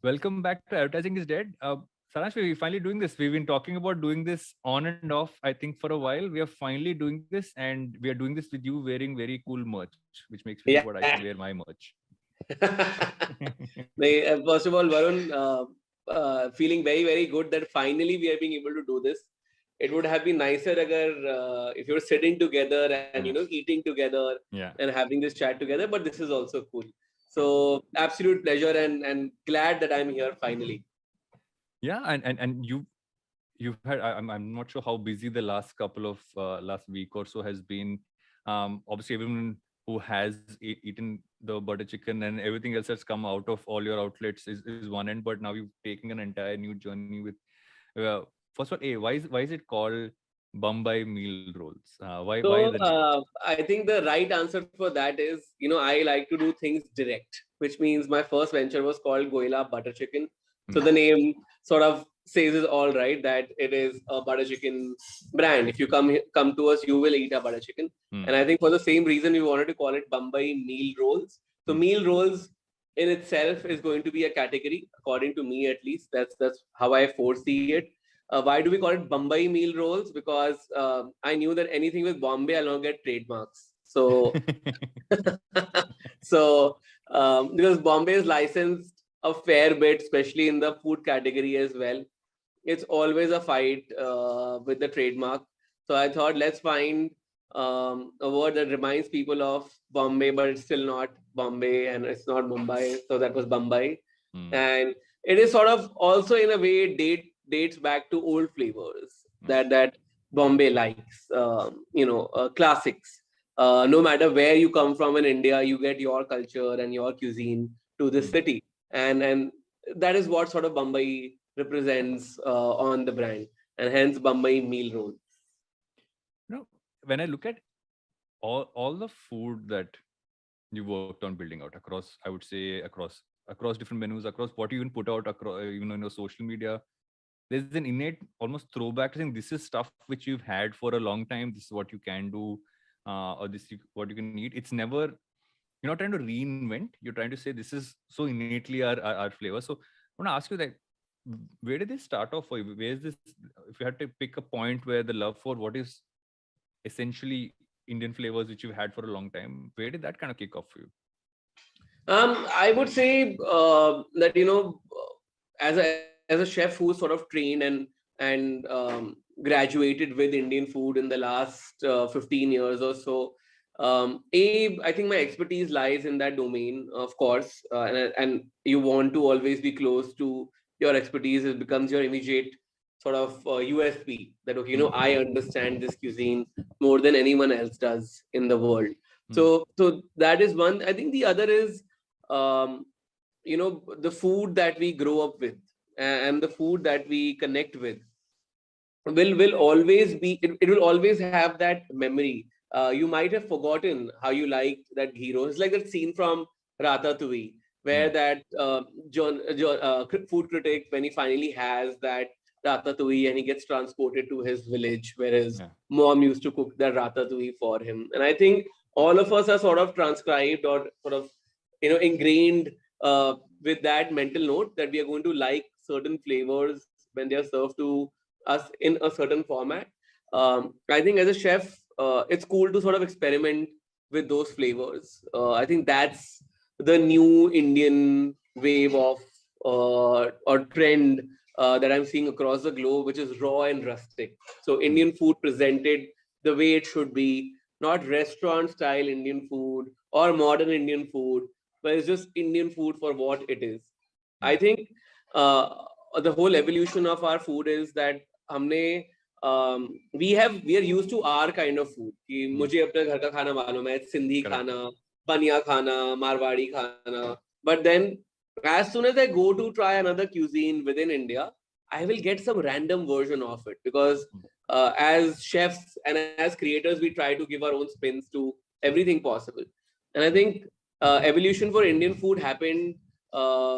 Welcome back to Advertising is Dead. Saransh, we're finally doing this. We've been talking about doing this on and off, I think, for a while. We are finally doing this, and we are doing this with you wearing very cool merch, which makes me think Yeah. about I should wear my merch. First of all, Varun, feeling very, very good that finally we are being able to do this. It would have been nicer if you were sitting together and eating together Yeah. and having this chat together. But this is also cool. So absolute pleasure and glad that I'm here finally. Yeah, and you've had I'm not sure how busy the last couple of last week or so has been. Obviously everyone who has eaten the butter chicken and everything else that's come out of all your outlets is one end, but now you've taken an entire new journey with first of all, why is it called Bambai Meal Rolls? Why So the name? I think the right answer for that is, I like to do things direct, which means my first venture was called Goila Butter Chicken. So Hmm. the name sort of says it all, right? That it is a butter chicken brand. If you come to us, you will eat a butter chicken. Hmm. And I think for the same reason, we wanted to call it Bambai Meal Rolls. So Hmm. meal rolls in itself is going to be a category, according to me at least. That's how I foresee it. Why do we call it Bombay meal rolls? Because I knew that anything with Bombay, I'll not get trademarks. So, so because Bombay is licensed a fair bit, especially in the food category as well. It's always a fight with the trademark. So I thought let's find a word that reminds people of Bombay, but it's still not Bombay and it's not Mumbai. So that was Bombay, Hmm. and it is sort of also in a way dates back to old flavors that Bombay likes. Classics. No matter where you come from in India, you get your culture and your cuisine to this Hmm. city, and that is what sort of Bombay represents on the brand, and hence Bombay meal roll. You know, when I look at all the food that you worked on building out across, I would say across different menus, across what you even put out across, in your social media, there's an innate almost throwback to saying this is stuff which you've had for a long time. This is what you can do, or what you can eat. It's never, you're not trying to reinvent. You're trying to say this is so innately our flavor. So I want to ask you that, where did this start off for you? Where is this? If you had to pick a point where the love for what is essentially Indian flavors which you've had for a long time, where did that kind of kick off for you? I would say that as a chef who's sort of trained and graduated with Indian food in the last 15 years or so. I think my expertise lies in that domain, of course, and you want to always be close to your expertise. It becomes your immediate sort of USP that okay, Hmm. I understand this cuisine more than anyone else does in the world. Hmm. So that is one. I think the other is um, the food that we grow up with and the food that we connect with will always be it will always have that memory. You might have forgotten how you liked that hero. It's like that scene from Ratatouille Hmm. where that food critic, when he finally has that Ratatouille and he gets transported to his village where his Yeah. mom used to cook that Ratatouille for him. And I think all of us are sort of transcribed or sort of ingrained with that mental note that we are going to like certain flavors when they are served to us in a certain format. I think as a chef, it's cool to sort of experiment with those flavors. I think that's the new Indian wave of or trend that I'm seeing across the globe, which is raw and rustic. So Hmm. Indian food presented the way it should be, not restaurant style Indian food or modern Indian food, but it's just Indian food for what it is. Yeah. I think uh, the whole evolution of our food is that हमने we are used to our kind of food कि Hmm. मुझे अपने घर का खाना मालूम है Sindhi Correct. खाना बनिया खाना मारवाड़ी खाना but then as soon as I go to try another cuisine within India I will get some random version of it because Hmm. as chefs and as creators we try to give our own spins to everything possible and I Hmm. think evolution for Indian food happened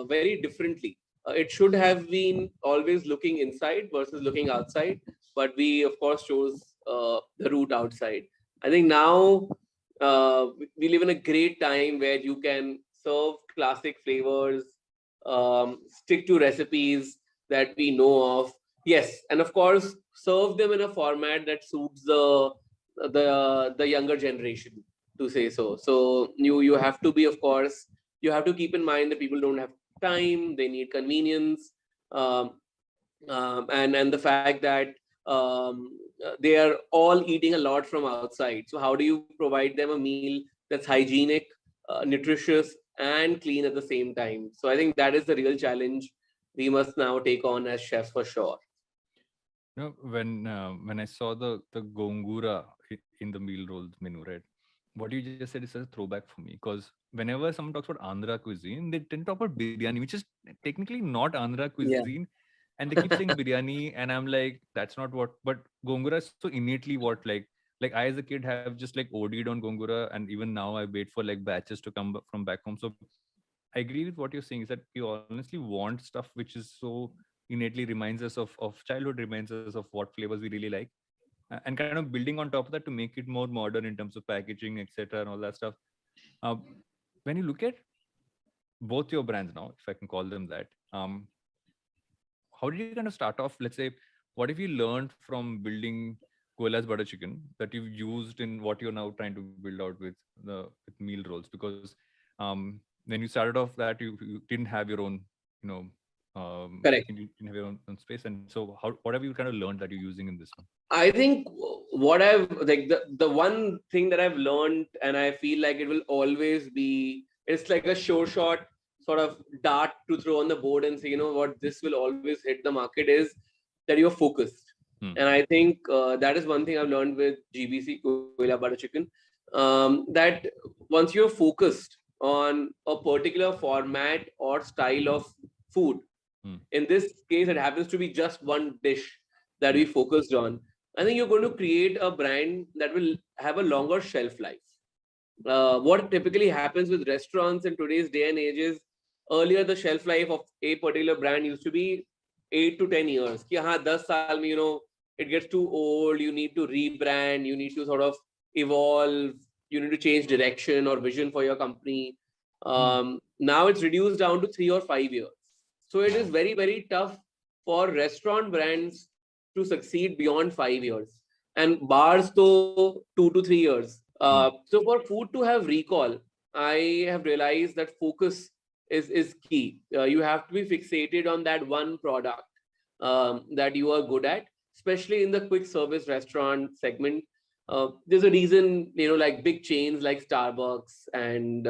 very differently. It should have been always looking inside versus looking outside, but we of course chose the route outside. I think now we live in a great time where you can serve classic flavors stick to recipes that we know of. Yes, and of course, serve them in a format that suits the younger generation, to say so. So you have to be, of course, you have to keep in mind that people don't have time, they need convenience, um, and the fact that they are all eating a lot from outside. So how do you provide them a meal that's hygienic, nutritious, and clean at the same time? So I think that is the real challenge we must now take on as chefs for sure. When I saw the gongura in the meal rolls menu, right? What you just said is a throwback for me, because whenever someone talks about Andhra cuisine, they tend to talk about biryani, which is technically not Andhra Yeah. cuisine, and they keep saying biryani, and I'm like, that's not what. But gongura is so innately what, like I as a kid have just like OD'd on gongura, and even now I wait for like batches to come from back home. So I agree with what you're saying, is that we honestly want stuff which is so innately reminds us of childhood, reminds us of what flavors we really like, and kind of building on top of that to make it more modern in terms of packaging, etc., and all that stuff. Uh, when you look at both your brands now, if I can call them that, how did you kind of start off? Let's say, what have you learned from building Goila's butter chicken that you've used in what you're now trying to build out with meal rolls? Because when you started off that, you didn't have your own, you know, Correct. you didn't have your own space, and so what have you kind of learned that you're using in this one? I think what I've like the one thing that I've learned, and I feel like it will always be, it's like a sure shot sort of dart to throw on the board and say, you know what, this will always hit the market, is that you're focused. And I think that is one thing I've learned with GBC, Goila Butter Chicken, that once you're focused on a particular format or style of food, in this case, it happens to be just one dish that we focused on. I think you're going to create a brand that will have a longer shelf life. What typically happens with restaurants in today's day and age is, earlier the shelf life of a particular brand used to be 8 to 10 years. Ki, haan, 10 saal mein, it gets too old, you need to rebrand, you need to sort of evolve, you need to change direction or vision for your company. Now it's reduced down to 3 or 5 years. So it is very, very tough for restaurant brands to succeed beyond 5 years. And bars to 2 to 3 years. So for food to have recall, I have realized that focus is key. You have to be fixated on that one product that you are good at, especially in the quick service restaurant segment. There's a reason, like big chains like Starbucks and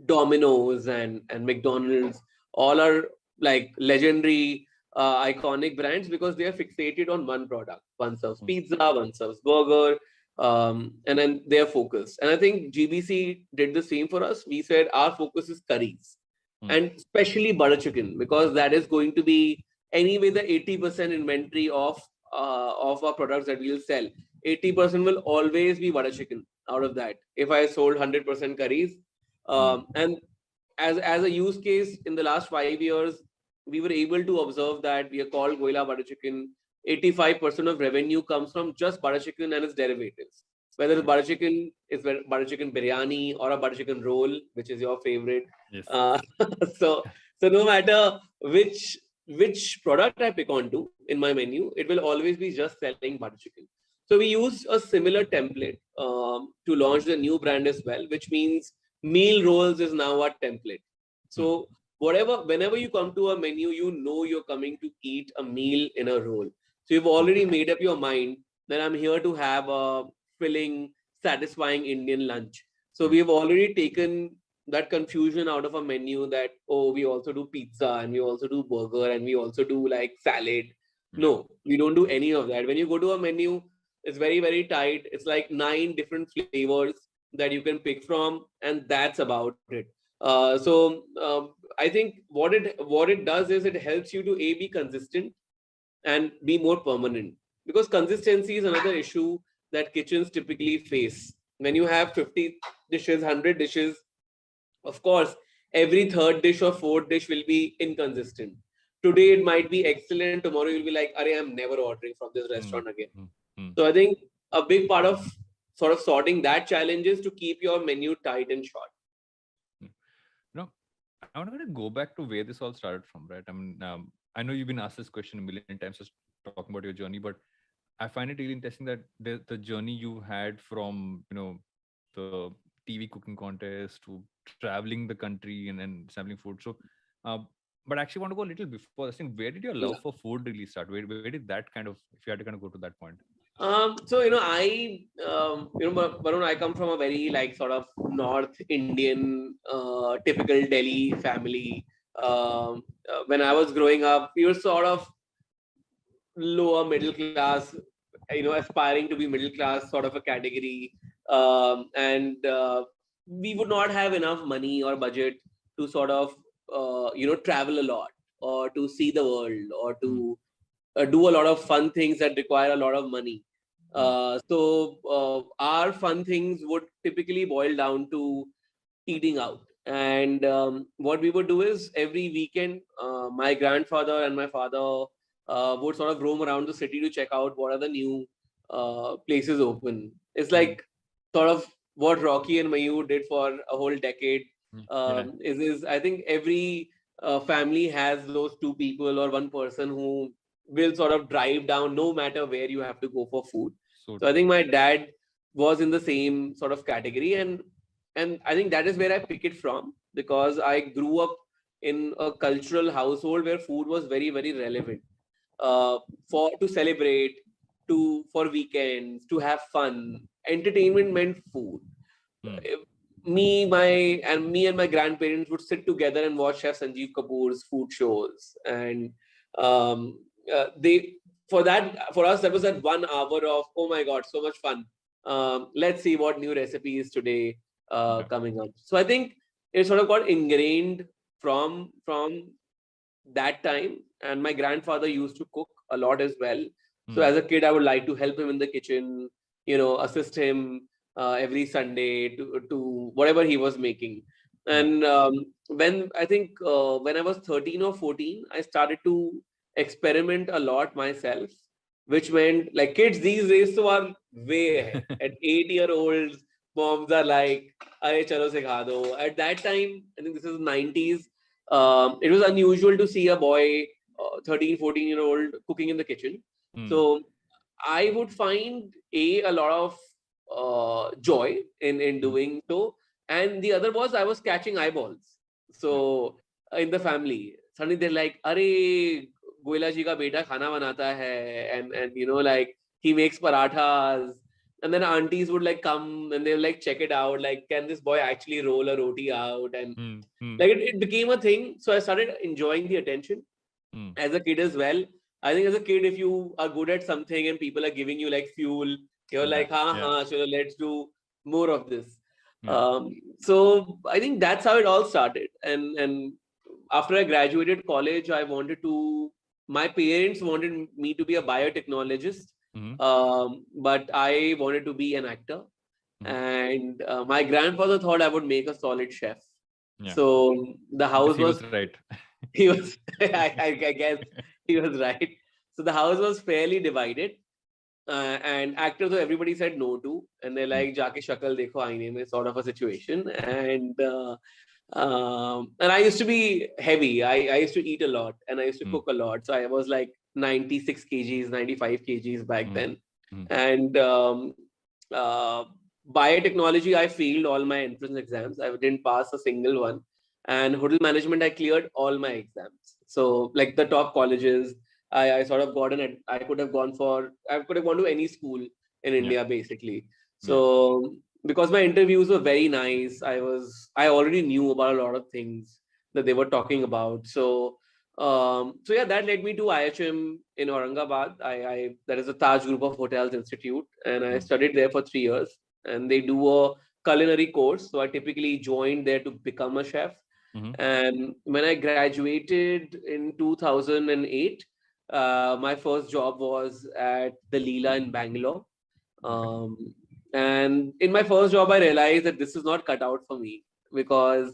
Domino's and McDonald's, all are like legendary, iconic brands because they are fixated on one product. One serves pizza, one serves burger, and then they are focused. And I think GBC did the same for us. We said our focus is curries, and especially butter chicken, because that is going to be anyway the 80% inventory of our products that we'll sell. 80% will always be butter chicken out of that. If I sold 100% curries, and as a use case in the last 5 years, we were able to observe that we are called Goila Butter Chicken. 85% of revenue comes from just butter chicken and its derivatives. Whether it's butter chicken, is butter chicken biryani or a butter chicken roll, which is your favorite. Yes. So no matter which product I pick onto in my menu, it will always be just selling butter chicken. So we used a similar template to launch the new brand as well, which means meal rolls is now our template. So whenever you come to a menu, you're coming to eat a meal in a roll. So you've already made up your mind that I'm here to have a filling, satisfying Indian lunch. So we have already taken that confusion out of a menu that, oh, we also do pizza and we also do burger and we also do like salad. No, we don't do any of that. When you go to a menu, it's very, very tight. It's like 9 different flavors that you can pick from, and that's about it. I think what it does is it helps you to be consistent and be more permanent, because consistency is another issue that kitchens typically face. When you have 50 dishes, 100 dishes, of course, every third dish or fourth dish will be inconsistent. Today it might be excellent, tomorrow you'll be like, Arey, I'm never ordering from this restaurant again. So I think a big part of sort of sorting that challenge is to keep your menu tight and short. No, I want to go back to where this all started from, right? I mean, I know you've been asked this question a million times, just talking about your journey, but I find it really interesting that the journey you had from, the TV cooking contest to traveling the country and then sampling food. So, uh, but I actually want to go a little before this thing. Where did your love for food really start? Where did that kind of, if you had to kind of go to that point? So Varun, I come from a very like sort of North Indian, typical Delhi family. When I was growing up, we were sort of lower middle class, aspiring to be middle class sort of a category, and we would not have enough money or budget to sort of travel a lot or to see the world or Hmm. to do a lot of fun things that require a lot of money. Hmm. So our fun things would typically boil down to eating out. And what we would do is every weekend, my grandfather and my father would sort of roam around the city to check out what are the new places open. It's Hmm. like sort of what Rocky and Mayur did for a whole decade. Yeah. Is I think every family has those two people or one person who will sort of drive down no matter where you have to go for food. So So I true. think my dad was in the same sort of category, and I think that is where I pick it from, because I grew up in a cultural household where food was very very relevant, uh, for to celebrate, to for weekends, to have fun. Entertainment meant food. Hmm. Uh, me and my grandparents would sit together and watch Chef Sanjeev Kapoor's food shows, and they for us that was that 1 hour of, oh my god, so much fun. Let's see what new recipes today Yeah. coming up. So I think it sort of got ingrained from that time. And my grandfather used to cook a lot as well. So Hmm. as a kid, I would like to help him in the kitchen, assist him every Sunday to whatever he was making. Yeah. And when I was 13 or 14, I started to experiment a lot myself, which meant like kids these days so are way ahead. At 8-year-olds, moms are like, "Arey chalo sikha do." At that time, I think this is 90s. It was unusual to see a boy, 13, 14-year-old cooking in the kitchen. Hmm. So I would find a lot of joy in Hmm. doing so. And the other was I was catching eyeballs. Yeah. So in the family, suddenly they're like, Are Goila ji ka beta khana banata hai. And like he makes parathas. And then aunties would like come and they would like check it out. Like, can this boy actually roll a roti out? And Hmm. Hmm. like it became a thing. So I started enjoying the attention Hmm. as a kid as well. I think as a kid, if you are good at something and people are giving you like fuel, you're Yeah. like, ha Yeah. ha, so let's do more of this. Yeah. So I think that's how it all started. And after I graduated college, I wanted to. My parents wanted me to be a biotechnologist, Hmm. but I wanted to be an actor. Hmm. And my grandfather thought I would make a solid chef. Yeah. So the I guess house he was was right. he was I guess he was right. So the house was fairly divided, and actors, so everybody said no to, and they're Hmm. like "Jaake shakal dekho aine mein" sort of a situation. And I used to be heavy. I used to eat a lot and I used to Hmm. cook a lot. So I was like 96 kgs, 95 kgs back Hmm. then. Hmm. And uh, biotechnology, I failed all my entrance exams. I didn't pass a single one. And hotel management, I cleared all my exams. So like the top colleges, I sort of got an. I could have gone for. I could have gone to any school in Yeah. India basically. Yeah. So because my interviews were very nice, I already knew about a lot of things that they were talking about. So yeah, that led me to IHM in Aurangabad. I That is a Taj Group of Hotels Institute, and I Hmm. studied there for 3 years. And they do a culinary course, so I typically joined there to become a chef. Hmm. And when I graduated in 2008, my first job was at the Leela in Bangalore. Okay. Um, and in my first job, I realized that this is not cut out for me, because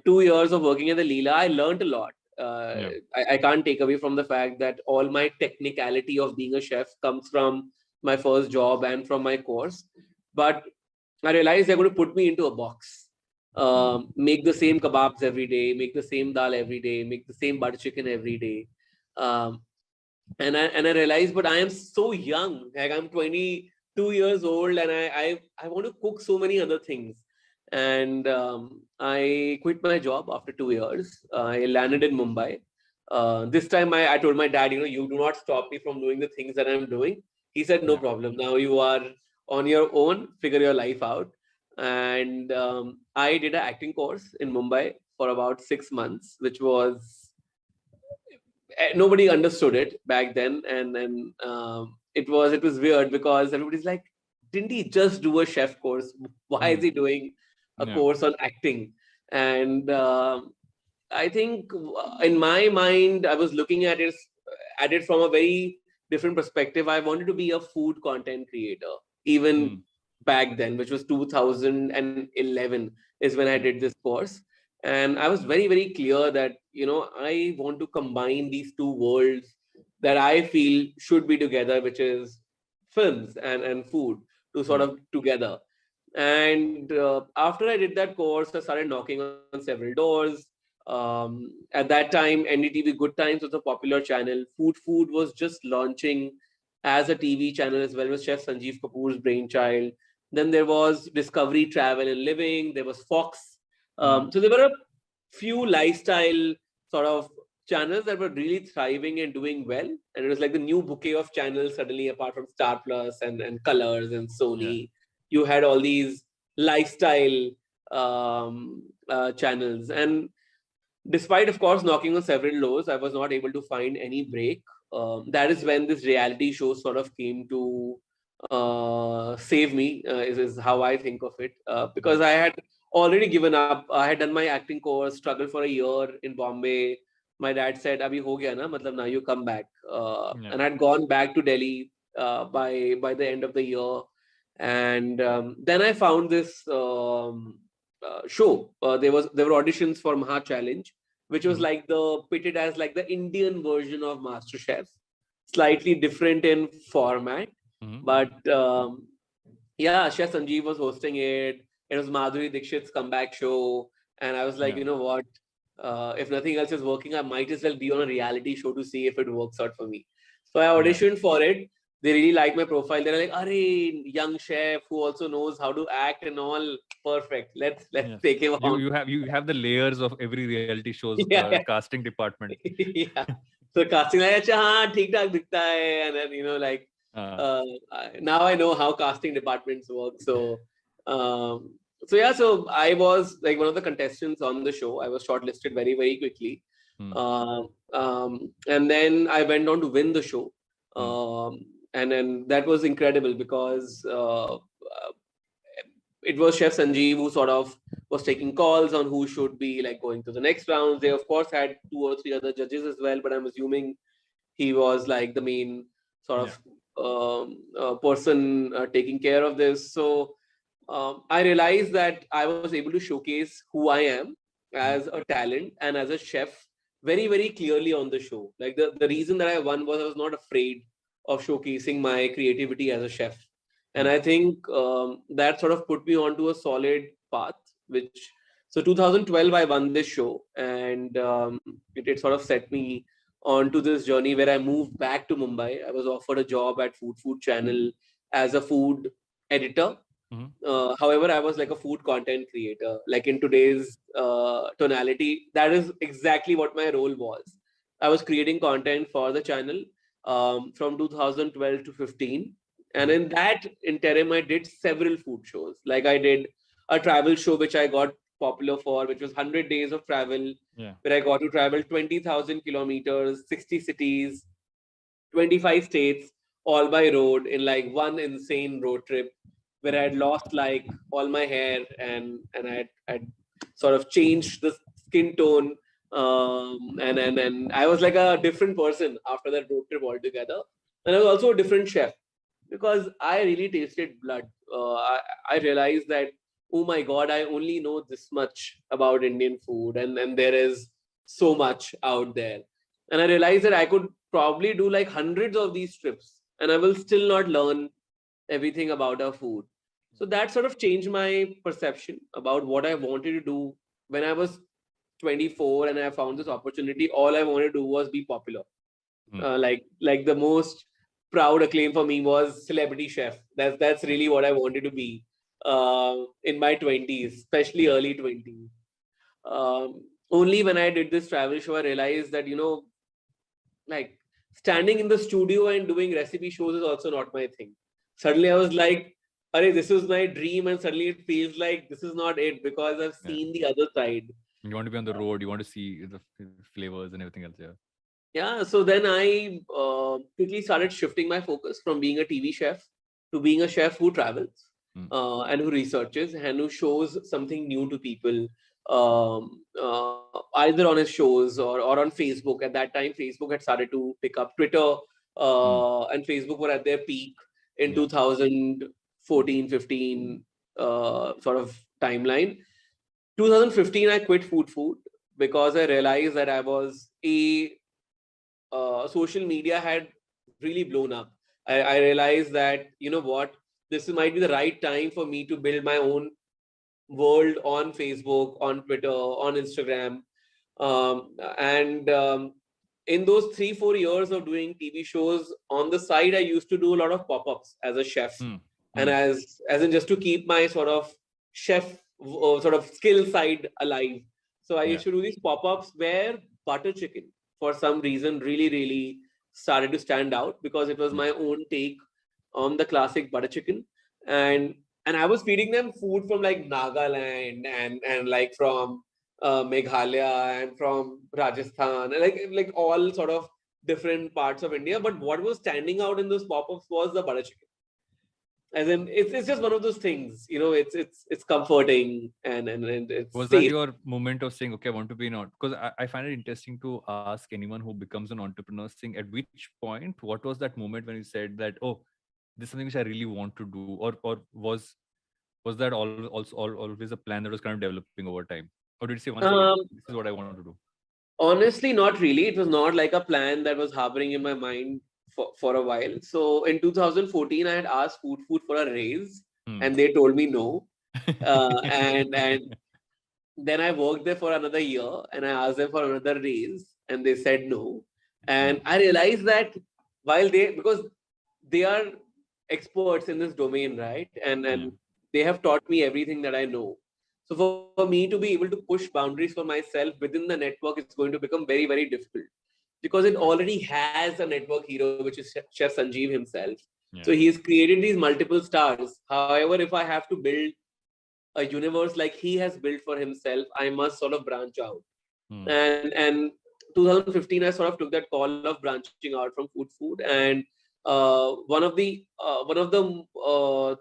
2 years of working at the Leela, I learned a lot. Yeah. I can't take away from the fact that all my technicality of being a chef comes from my first job and from my course. But I realized they're going to put me into a box. make the same kebabs every day, make the same dal every day, make the same butter chicken every day. Um, and I realized, but I am so young. Like I'm 22 years old, and I want to cook so many other things. And I quit my job after 2 years. I landed in Mumbai. This time I told my dad, you do not stop me from doing the things that I'm doing. He said, no Yeah. problem. Now you are on your own, figure your life out. And I did an acting course in Mumbai for about 6 months, which was nobody understood it back then, and it was weird because everybody's like, didn't he just do a chef course? Why is Hmm. he doing a Yeah. course on acting? And I think in my mind, I was looking at it from a very different perspective. I wanted to be a food content creator, even Hmm. back then, which was 2011 is when I Yeah. did this course. And I was very, very clear that, I want to combine these two worlds that I feel should be together, which is films and food to sort Hmm. of together. And after I did that course, I started knocking on several doors. At that time, NDTV Good Times was a popular channel. Food was just launching as a TV channel as well. It was Chef Sanjeev Kapoor's brainchild. Then there was Discovery Travel and Living. There was Fox. Hmm. So there were a few lifestyle sort of channels that were really thriving and doing well. And it was like the new bouquet of channels suddenly, apart from Star Plus and Colors and Yeah. Sony. You had all these lifestyle channels. And despite, of course, knocking on several doors, I was not able to find any break. That is when this reality show sort of came to save me, is how I think of it. Because Right. I had already given up. I had done my acting course, struggled for a year in Bombay. My dad said, Abhi ho gaya na, matlab now you come back. Yeah. And I'd gone back to Delhi by the end of the year. And then I found this show. There were auditions for Maha Challenge, which was Hmm. like the pitted as like the Indian version of Masterchef, slightly different in format. Hmm. But yeah, Chef Sanjeev was hosting it. It was Madhuri Dixit's comeback show, and I was like, Yeah. you know what? If nothing else is working, I might as well be on a reality show to see if it works out for me. So I Yeah. auditioned for it. They really liked my profile. They're like, "Arey, young chef who also knows how to act and all. Perfect. Let's Yes. take him You on." you have you have the layers of every reality show's Yeah, casting department. yeah. So casting like, अच्छा हाँ ठीक ठाक दिखता है, and then like Uh, uh, now I know how casting departments work. Um, so yeah, so I was like one of the contestants on the show. I was shortlisted very very quickly, hmm. and then I went on to win the show, Hmm. and then that was incredible because it was Chef Sanjeev who sort of was taking calls on who should be like going to the next rounds. They of course had two or three other judges as well, but I'm assuming he was like the main sort Yeah. of person taking care of this. So I realized that I was able to showcase who I am Hmm. as a talent and as a chef very, very clearly on the show. Like the reason that I won was I was not afraid of showcasing my creativity as a chef. And Hmm. I think that sort of put me onto a solid path, which so 2012 I won this show, and it sort of set me onto this journey where I moved back to Mumbai. I was offered a job at Food Channel as a food editor. Hmm. However, I was like a food content creator. Like in today's tonality, that is exactly what my role was. I was creating content for the channel from 2012 to 15. And Hmm. in that interim, I did several food shows. Like I did a travel show, which I got popular for, which was 100 days of travel, Yeah. where I got to travel 20,000 kilometers, 60 cities, 25 states, all by road in like one insane road trip where I had lost like all my hair and I'd sort of changed the skin tone. And I was like a different person after that road trip altogether. And I was also a different chef because I really tasted blood. I realized that, oh my God, I only know this much about Indian food, and there is so much out there. And I realized that I could probably do like hundreds of these trips, and I will still not learn everything about our food. So that sort of changed my perception about what I wanted to do when I was 24 and I found this opportunity. All I wanted to do was be popular. Like the most proud acclaim for me was celebrity chef. That's really what I wanted to be in my 20s, especially Yeah. early 20s. Only when I did this travel show, I realized that like standing in the studio and doing recipe shows is also not my thing. Suddenly I was like, "Arey, this is my dream," and suddenly it feels like this is not it because I've Yeah. seen the other side. You want to be on the road. You want to see the flavors and everything else. Yeah. Yeah, so then I quickly started shifting my focus from being a TV chef to being a chef who travels and who researches and who shows something new to people, either on his shows or on Facebook. At that time, Facebook had started to pick up Twitter, and Facebook were at their peak in Yeah. 2014, 15 sort of timeline. 2015, I quit food because I realized that I was social media had really blown up. I realized that, what, this might be the right time for me to build my own world on Facebook, on Twitter, on Instagram. And in those 3-4 years of doing TV shows on the side, I used to do a lot of pop-ups as a chef, and as in just to keep my sort of chef sort of skill side alive. So I Yeah. used to do these pop-ups where butter chicken, for some reason, really, really started to stand out because it was Yeah. my own take on the classic butter chicken. And I was feeding them food from like Nagaland and like from Meghalaya and from Rajasthan, and like all sort of different parts of India. But what was standing out in those pop-ups was the butter chicken. As in, it's just one of those things, it's comforting and it's Was that safe. your moment of saying, okay, I want to be an Because I find it interesting to ask anyone who becomes an entrepreneur, saying at which point, what was that moment when you said that, oh, this is something which I really want to do, or was that always a plan that was kind of developing over time, or did you say once again, Um, this is what I want to do? Honestly, not really. It was not like a plan that was harboring in my mind for a while. So in 2014, I had asked Food for a raise, Hmm. and they told me no. And then I worked there for another year, and I asked them for another raise, and they said no. Hmm. And I realized that because they are experts in this domain, right? And Yeah. they have taught me everything that I know. So for me to be able to push boundaries for myself within the network, it's going to become very, very difficult because it Got it. already has a network hero, which is Chef Sanjeev himself. So Yeah. he's created these multiple stars. However, if I have to build a universe like he has built for himself, I must sort of branch out. Hmm. And 2015, I sort of took that call of branching out from food, and one of the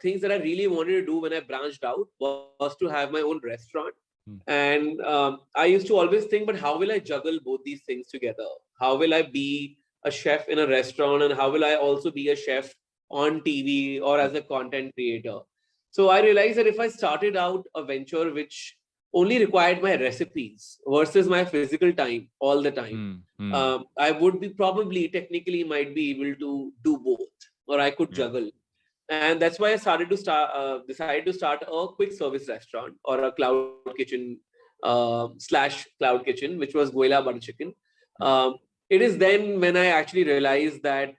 things that I really wanted to do when I branched out was to have my own restaurant. Hmm. And I used to always think, but how will I juggle both these things together? How will I be a chef in a restaurant, and how will I also be a chef on TV or as a content creator? So I realized that if I started out a venture which only required my recipes versus my physical time all the time, Hmm. Hmm. I would be probably technically might be able to do both, or I could Yeah. juggle. And that's why I decided to start a quick service restaurant or a cloud kitchen slash cloud kitchen, which was Goila Butter Chicken. Yeah. It is then when I actually realized that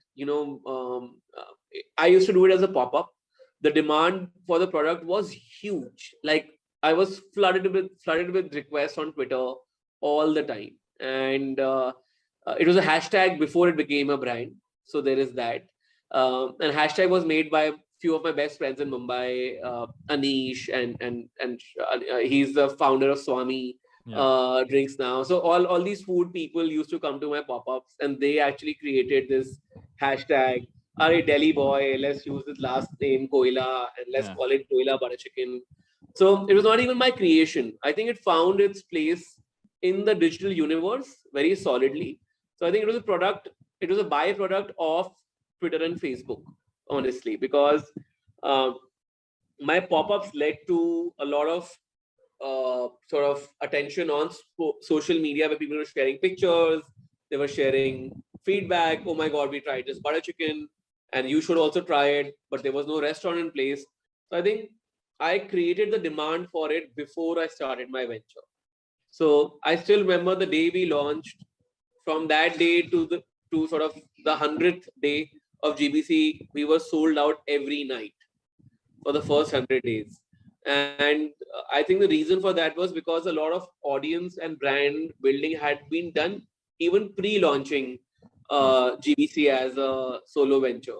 I used to do it as a pop-up. The demand for the product was huge. Like I was flooded with requests on Twitter all the time, and it was a hashtag before it became a brand. So there is that. And hashtag was made by a few of my best friends in Mumbai, Anish, and he's the founder of Swami Yeah. drinks now. So all these food people used to come to my pop-ups, and they actually created this hashtag. Are Delhi boy? Let's use his last name Goila, and let's Yeah. call it Goila Butter Chicken. So it was not even my creation. I think it found its place in the digital universe very solidly. So I think it was a product. It was a byproduct of Twitter and Facebook, honestly, because uh, my pop-ups led to a lot of sort of attention on social media where people were sharing pictures, they were sharing feedback. Oh my God, we tried this butter chicken and you should also try it, but there was no restaurant in place. So I think I created the demand for it before I started my venture. So I still remember the day we launched. From that day to sort of the 100th day of GBC, we were sold out every night for the first 100 days. And I think the reason for that was because a lot of audience and brand building had been done even pre-launching GBC as a solo venture.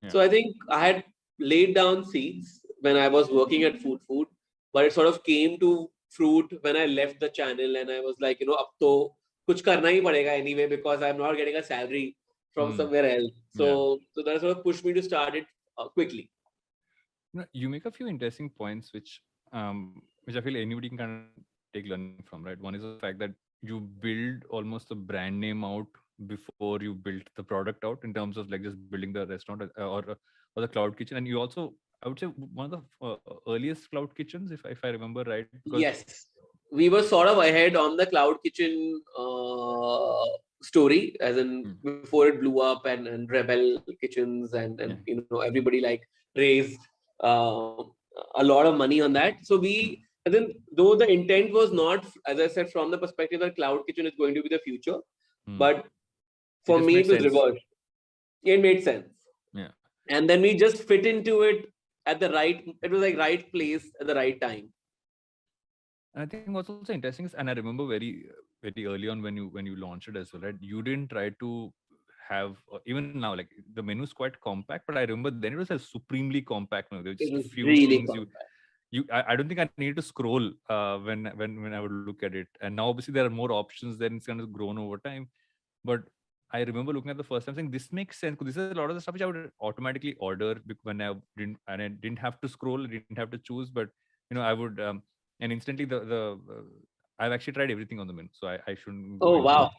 Yeah. So I think I had laid down seeds when I was working at Food, but it sort of came to fruit when I left the channel and I was like, ab to kuch karna hi padega anyway because I'm not getting a salary from somewhere else. Yeah. So that sort of pushed me to start it quickly. You make a few interesting points, which I feel anybody can kind of take learning from, right? One is the fact that you build almost a brand name out before you built the product out in terms of like just building the restaurant or the cloud kitchen. And you also, I would say, one of the earliest cloud kitchens, if I remember right, because Yes, we were sort of ahead on the cloud kitchen story, as in before it blew up and Rebel kitchens and everybody like raised uh, a lot of money on that. So and then though the intent was not, as I said, from the perspective that cloud kitchen is going to be the future, but for me it was reversed. It made sense. Yeah. And then we just fit into it at the right. It was like right place at the right time. And I think what's also interesting is, and I remember very early on when you launched it as well, right? You didn't try to have even now like the menu is quite compact, but I remember then it was a supremely compact menu. There were just a few really things I don't think I needed to scroll when I would look at it. And now obviously there are more options. Then it's kind of grown over time. But I remember looking at the first time saying this makes sense. This is a lot of the stuff which I would automatically order when I didn't have to scroll, didn't have to choose, but I would and instantly I've actually tried everything on the menu, so I shouldn't. Oh wow!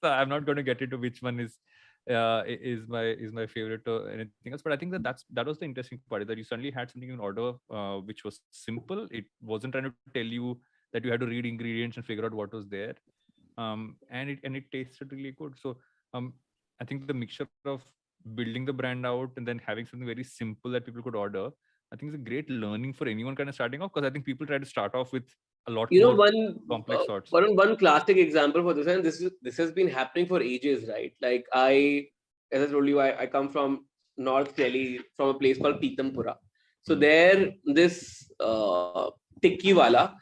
So I'm not going to get into which one is my favorite or anything else. But I think that was the interesting part, that you suddenly had something in order which was simple. It wasn't trying to tell you that you had to read ingredients and figure out what was there, and it tasted really good. So I think the mixture of building the brand out and then having something very simple that people could order, I think it's a great learning for anyone kind of starting off, because I think people try to start off with a lot more complex sorts. One classic example for this, and this has been happening for ages, right? Like as I told you, I come from North Delhi, from a place called Pitampura. So there, this tikki wala,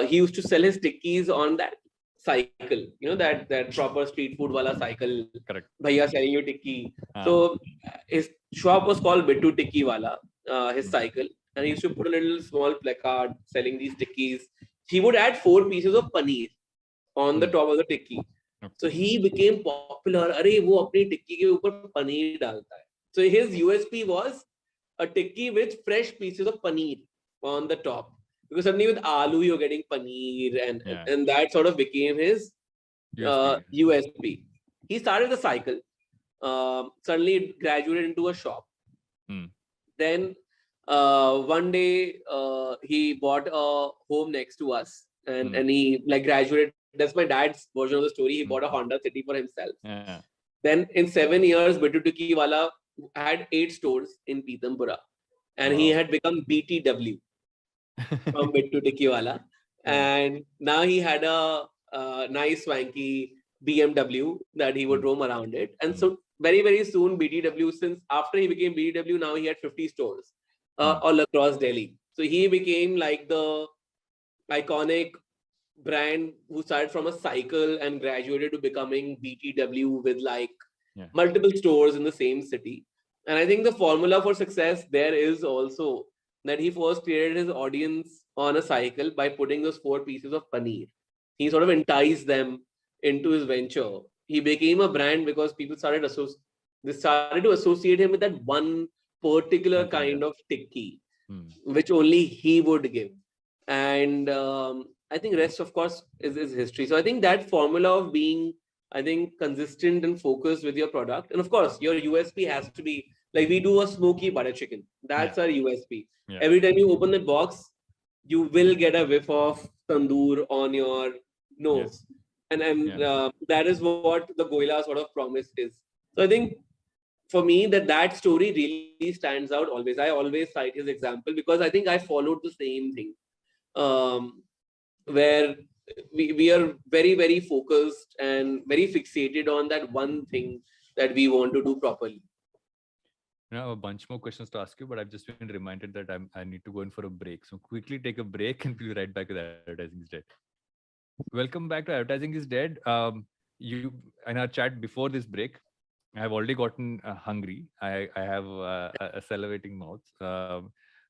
he used to sell his tikkis on that cycle, that proper street food wala cycle. Correct. Bhaiya selling you tikki. So his shop was called Bittu Tikki Wala, his cycle, and he used to put a little small placard selling these tikkis. He would add 4 pieces of paneer on the top of the tikki. So he became popular. Arey, wo apni tikki ke upar paneer dalta hai. So his USP was a tikki with fresh pieces of paneer on the top. Because suddenly with aloo you're getting paneer, and that sort of became his USP. He started the cycle. Suddenly it graduated into a shop. Then one day he bought a home next to us, and he like graduated. That's my dad's version of the story. He bought a Honda City for himself. Then in 7 years, Bittu Tikki Wala had 8 stores in Pitampura, and he had become BTW from Bittu Tikki Wala. And now he had a nice swanky BMW that he would roam around it. And so very, very soon BTW, since after he became BTW, now he had 50 stores all across Delhi. So he became like the iconic brand who started from a cycle and graduated to becoming BTW with like multiple stores in the same city. And I think the formula for success there is also that he first created his audience on a cycle by putting those 4 pieces of paneer. He sort of enticed them into his venture. He became a brand because people started to associate him with that one particular kind of tikki, which only he would give. And I think rest, of course, is history. So I think that formula of being, I think, consistent and focused with your product. And of course, your USP has to be, like we do a smoky butter chicken. That's our USP. Every time you open the box, you will get a whiff of tandoor on your nose. And that is what the Goila sort of promise is. So I think for me, that story really stands out always. I always cite his example because I think I followed the same thing, where we are very, very focused and very fixated on that one thing that we want to do properly. I have a bunch more questions to ask you, but I've just been reminded that I need to go in for a break. So quickly take a break and we'll be right back with Advertising is Dead. Welcome back to Advertising is Dead. You in our chat before this break, I've already gotten hungry. I have a salivating mouth.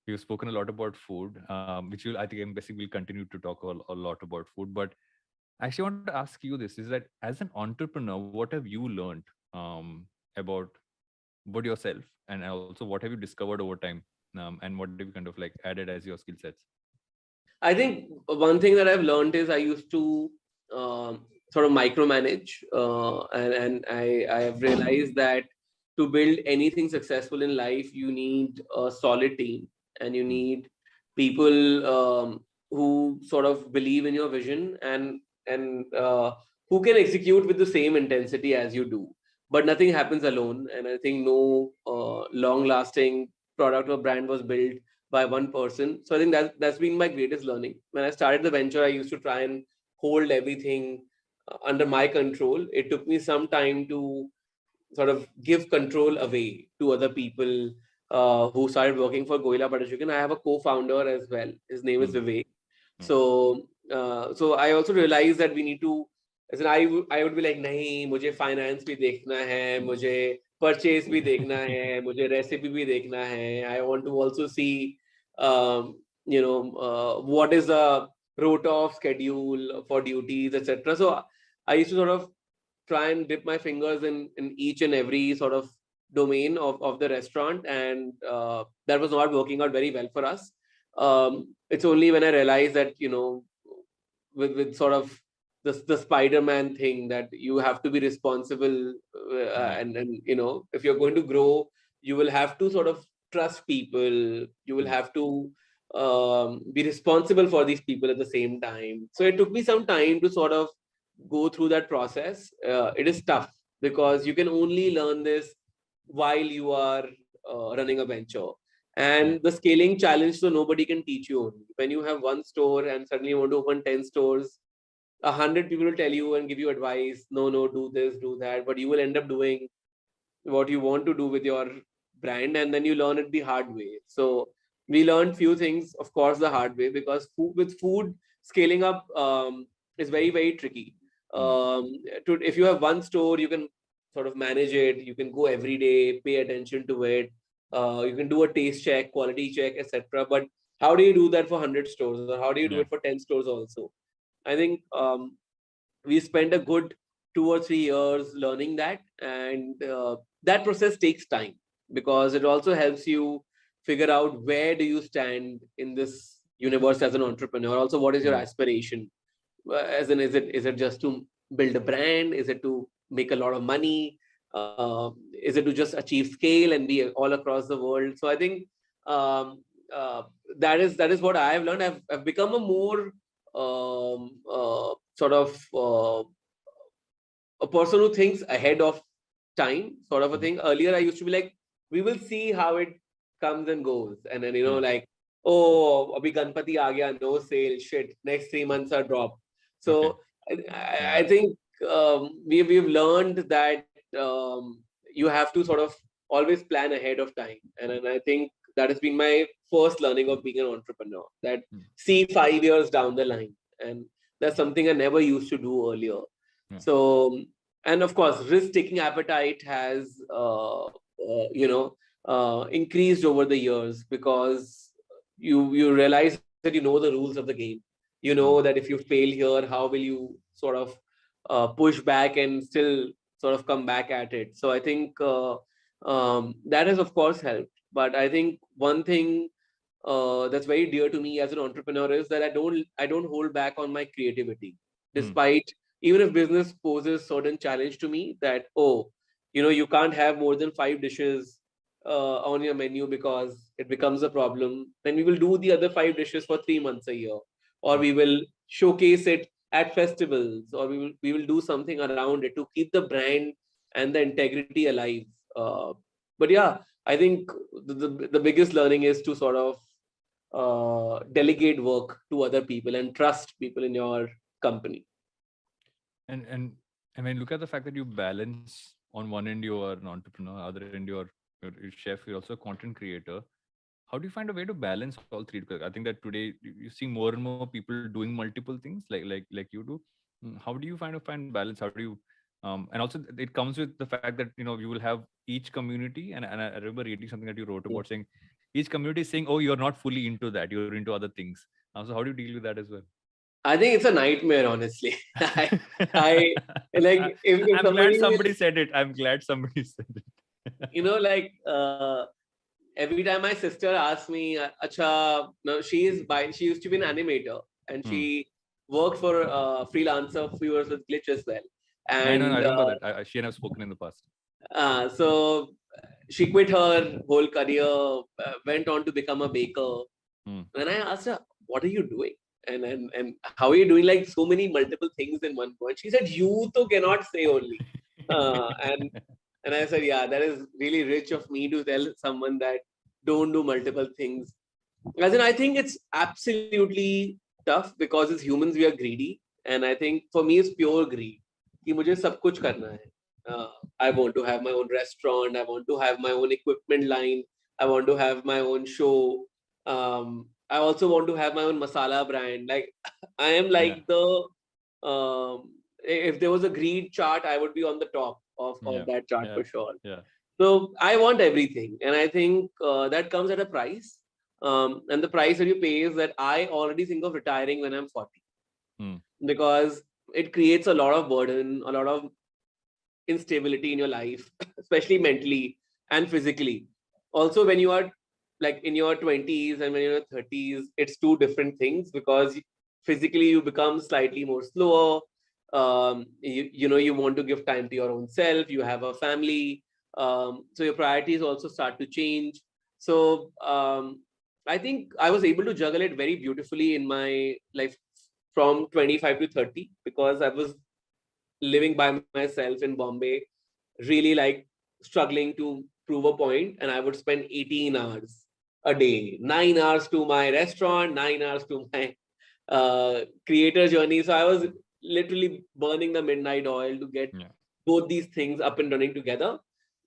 We've spoken a lot about food, which will, I think, I'm guessing we'll continue to talk a lot about food. But I actually want to ask you this: is that as an entrepreneur, what have you learned about yourself, and also what have you discovered over time, and what have you kind of like added as your skill sets? I think one thing that I've learned is I used to sort of micromanage, and I have realized that to build anything successful in life, you need a solid team, and you need people who sort of believe in your vision, and who can execute with the same intensity as you do. But nothing happens alone, and I think no long-lasting product or brand was built by one person. So I think that's been my greatest learning. When I started the venture, I used to try and hold everything under my control. It took me some time to sort of give control away to other people who started working for Goila Butter Chicken. I have a co-founder as well. His name is Vivek. So I also realized that we need to. As in, I would be like, नहीं, मुझे finance भी देखना है, मुझे purchase भी देखना है, मुझे recipe भी देखना है. I want to also see, what is the rota of schedule for duties, etc. So I used to sort of try and dip my fingers in each and every sort of domain of the restaurant, and that was not working out very well for us. It's only when I realized that, with sort of the Spider-Man thing, that you have to be responsible, and if you're going to grow, you will have to sort of trust people. You will have to be responsible for these people at the same time. So it took me some time to sort of go through that process. It is tough because you can only learn this while you are running a venture. And the scaling challenge, so nobody can teach you only. When you have one store and suddenly you want to open 10 stores, 100 people will tell you and give you advice. No, do this, do that. But you will end up doing what you want to do with your brand, and then you learn it the hard way. So we learned few things, of course, the hard way, because with food scaling up is very, very tricky. If you have one store, you can sort of manage it. You can go every day, pay attention to it. You can do a taste check, quality check, etc. But how do you do that for 100 stores, or how do you do it for 10 stores also? I think we spent a good 2 or 3 years learning that, and that process takes time, because it also helps you figure out where do you stand in this universe as an entrepreneur. Also, what is your aspiration? As in, is it just to build a brand? Is it to make a lot of money? Is it to just achieve scale and be all across the world? So I think that is what I have learned. I've become a more sort of a person who thinks ahead of time, sort of a thing. Earlier, I used to be like, we will see how it comes and goes, and then like, oh, abhi Ganpati aa gaya, no sale, shit. Next 3 months are drop. So I think we've learned that you have to sort of always plan ahead of time, and I think that has been my first learning of being an entrepreneur. That see 5 years down the line, and that's something I never used to do earlier. So, and of course, risk-taking appetite has increased over the years, because you realize that you know the rules of the game. You know that if you fail here, how will you sort of push back and still sort of come back at it? So I think that has, of course, helped. But I think one thing that's very dear to me as an entrepreneur is that I don't hold back on my creativity, despite, even if business poses certain challenge to me, that you can't have more than 5 dishes on your menu because it becomes a problem. Then we will do the other 5 dishes for 3 months a year, or we will showcase it at festivals, or we will do something around it to keep the brand and the integrity alive. But yeah, I think the biggest learning is to sort of delegate work to other people and trust people in your company. And I mean, look at the fact that you balance on one end you are an entrepreneur, other end you're a chef, you're also a content creator. How do you find a way to balance all three? Because I think that today you see more and more people doing multiple things like you do. How do you find balance? How do you and also it comes with the fact that you will have each community, and I remember reading something that you wrote Yeah. about saying each community is saying, oh, you're not fully into that, you're into other things. So how do you deal with that as well? I think it's a nightmare, honestly. I like if I'm glad somebody somebody said it. I'm glad somebody said it. like every time my sister asks me, "Acha, no, she used to be an animator and Hmm. she worked for freelancer viewers with Glitch as well, I know, I and remember that. She and I have spoken in the past. so she quit her whole career, went on to become a baker. Hmm. And I asked her, "What are you doing? And how are you doing like so many multiple things in one point?" She said, "You to cannot say only." And I said, "Yeah, that is really rich of me to tell someone that don't do multiple things." As in, I think it's absolutely tough because as humans we are greedy, and I think for me it's pure greed. कि मुझे सब कुछ करना है. Uh, I want to have my own restaurant. I want to have my own equipment line. I want to have my own show. I also want to have my own masala brand. Like I am Yeah, like the if there was a greed chart, I would be on the top yeah, of that chart yeah, for sure. yeah. So I want everything, and I think that comes at a price. And the price that you pay is that I already think of retiring when I'm 40 Hmm. because it creates a lot of burden, a lot of instability in your life, especially mentally and physically. Also, when you are like in your 20s and when you're in your 30s, it's two different things because physically you become slightly more slower. You want to give time to your own self, you have a family. So your priorities also start to change. So I think I was able to juggle it very beautifully in my life from 25 to 30 because I was living by myself in Bombay, really like struggling to prove a point, and I would spend 18 hours a day, 9 hours to my restaurant, 9 hours to my creator journey. So I was literally burning the midnight oil to get Yeah. both these things up and running together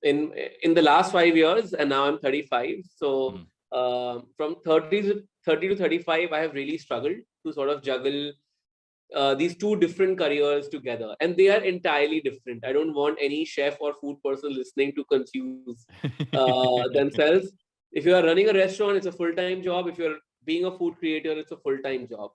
in the last 5 years, and now I'm 35. So Hmm. from 30 to 35, I have really struggled to sort of juggle these two different careers together, and they are entirely different. I don't want any chef or food person listening to confuse themselves. If you are running a restaurant, it's a full-time job. If you're being a food creator, it's a full-time job,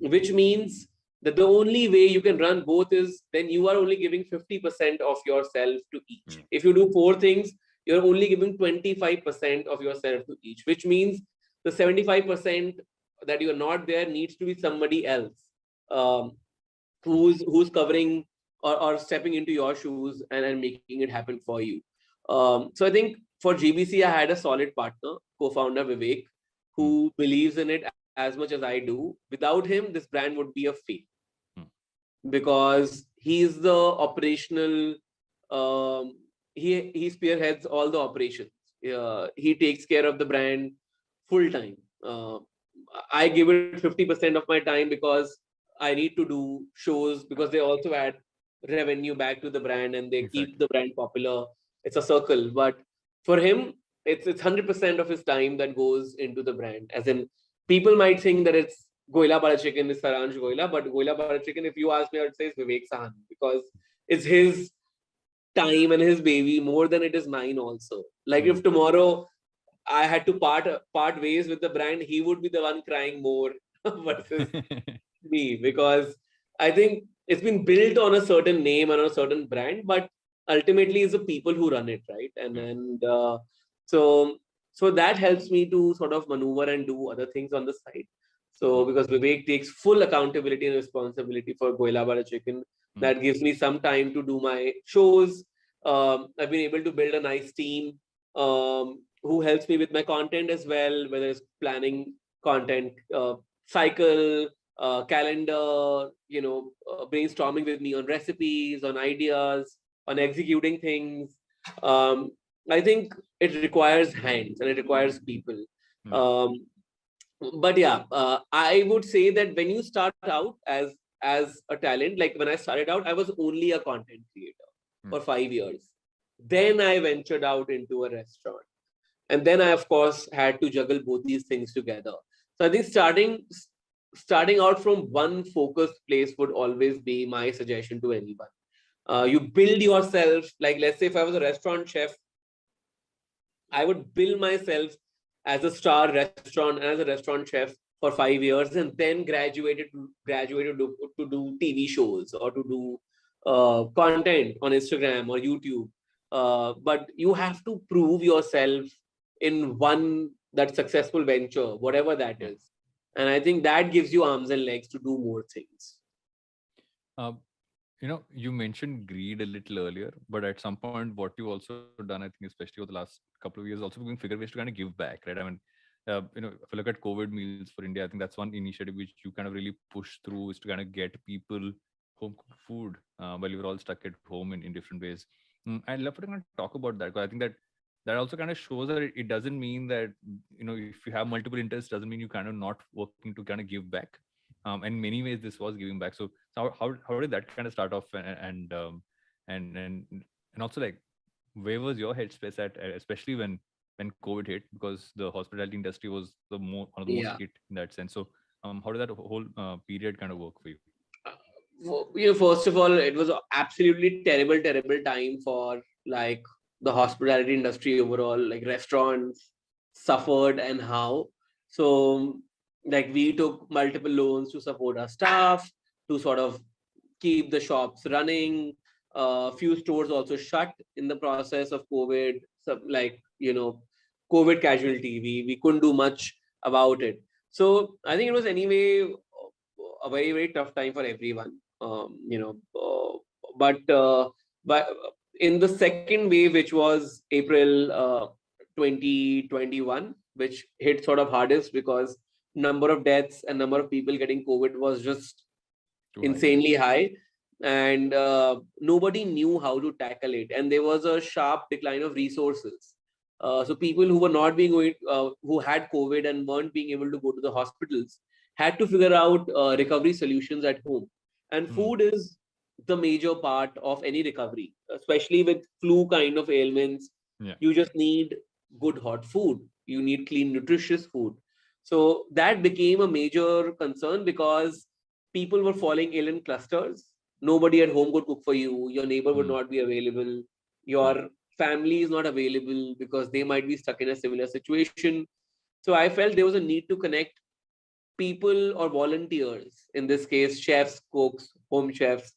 which means that the only way you can run both is then you are only giving 50% of yourself to each. Yeah. If you do four things, you're only giving 25% of yourself to each, which means the 75% that you're not there needs to be somebody else, um, who's covering or stepping into your shoes and making it happen for you. So I think for GBC, I had a solid partner, co-founder Vivek, Hmm. who believes in it as much as I do. Without him, this brand would be a fail Hmm. because he's the operational. Um, he spearheads all the operations. He takes care of the brand full time. I give it 50% of my time because I need to do shows because they also add revenue back to the brand and they keep Exactly. the brand popular. It's a circle, but for him, it's 100% of his time that goes into the brand. As in, people might think that it's Goila Butter Chicken is Saransh Goila, but Goila Butter Chicken, if you ask me, I would say it's Vivek Sahani because it's his time and his baby more than it is mine also. Like Hmm. if tomorrow I had to part ways with the brand, he would be the one crying more versus me because I think it's been built on a certain name and a certain brand, but ultimately it's the people who run it, right? And Yeah. and so so that helps me to sort of maneuver and do other things on the side. So Hmm. because Vivek takes full accountability and responsibility for Goila Butter Chicken, Hmm. that gives me some time to do my shows. I've been able to build a nice team who helps me with my content as well, whether it's planning content, cycle, calendar, brainstorming with me on recipes, on ideas, on executing things. Um, I think it requires hands and it requires people. Yeah. Um, but yeah, I would say that when you start out as a talent, like when I started out, I was only a content creator Hmm. for 5 years. Then I ventured out into a restaurant, and then I of course had to juggle both these things together. So I think starting out from one focused place would always be my suggestion to anyone. You build yourself, like let's say if I was a restaurant chef, I would build myself as a star restaurant and as a restaurant chef for 5 years, and then graduated to do TV shows or to do content on Instagram or YouTube. But you have to prove yourself in one that successful venture, whatever that Yeah. is. And I think that gives you arms and legs to do more things. You mentioned greed a little earlier, but at some point, what you've also done, I think, especially over the last couple of years, also being figure ways to kind of give back, right? I mean, if I look at COVID meals for India, I think that's one initiative which you kind of really push through is to kind of get people home cooked food while we were all stuck at home in different ways. I'd love to kind of talk about that because I think that also kind of shows that it doesn't mean that if you have multiple interests doesn't mean you kind of not working to kind of give back. In many ways, this was giving back. So how did that kind of start off and also like where was your headspace at especially when COVID hit because the hospitality industry was one of the most Yeah. hit in that sense. So how did that whole period kind of work for you? First of all, it was absolutely terrible time for like the hospitality industry overall. Like restaurants suffered and how. So, like we took multiple loans to support our staff to sort of keep the shops running. Few stores also shut in the process of COVID. So, like COVID casualty. We couldn't do much about it. So I think it was anyway a very tough time for everyone. But in the second wave, which was April 2021, which hit sort of hardest because number of deaths and number of people getting COVID was just Too high, yeah. insanely high, and nobody knew how to tackle it, and there was a sharp decline of resources. So people who were not being going, who had COVID and weren't being able to go to the hospitals, had to figure out recovery solutions at home. And Hmm. food is the major part of any recovery, especially with flu kind of ailments. Yeah. You just need good hot food. You need clean, nutritious food. So that became a major concern because people were falling ill in clusters. Nobody at home could cook for you. Your neighbor would Hmm. not be available. True. Your family is not available because they might be stuck in a similar situation. So I felt there was a need to connect people or volunteers, in this case, chefs, cooks, home chefs.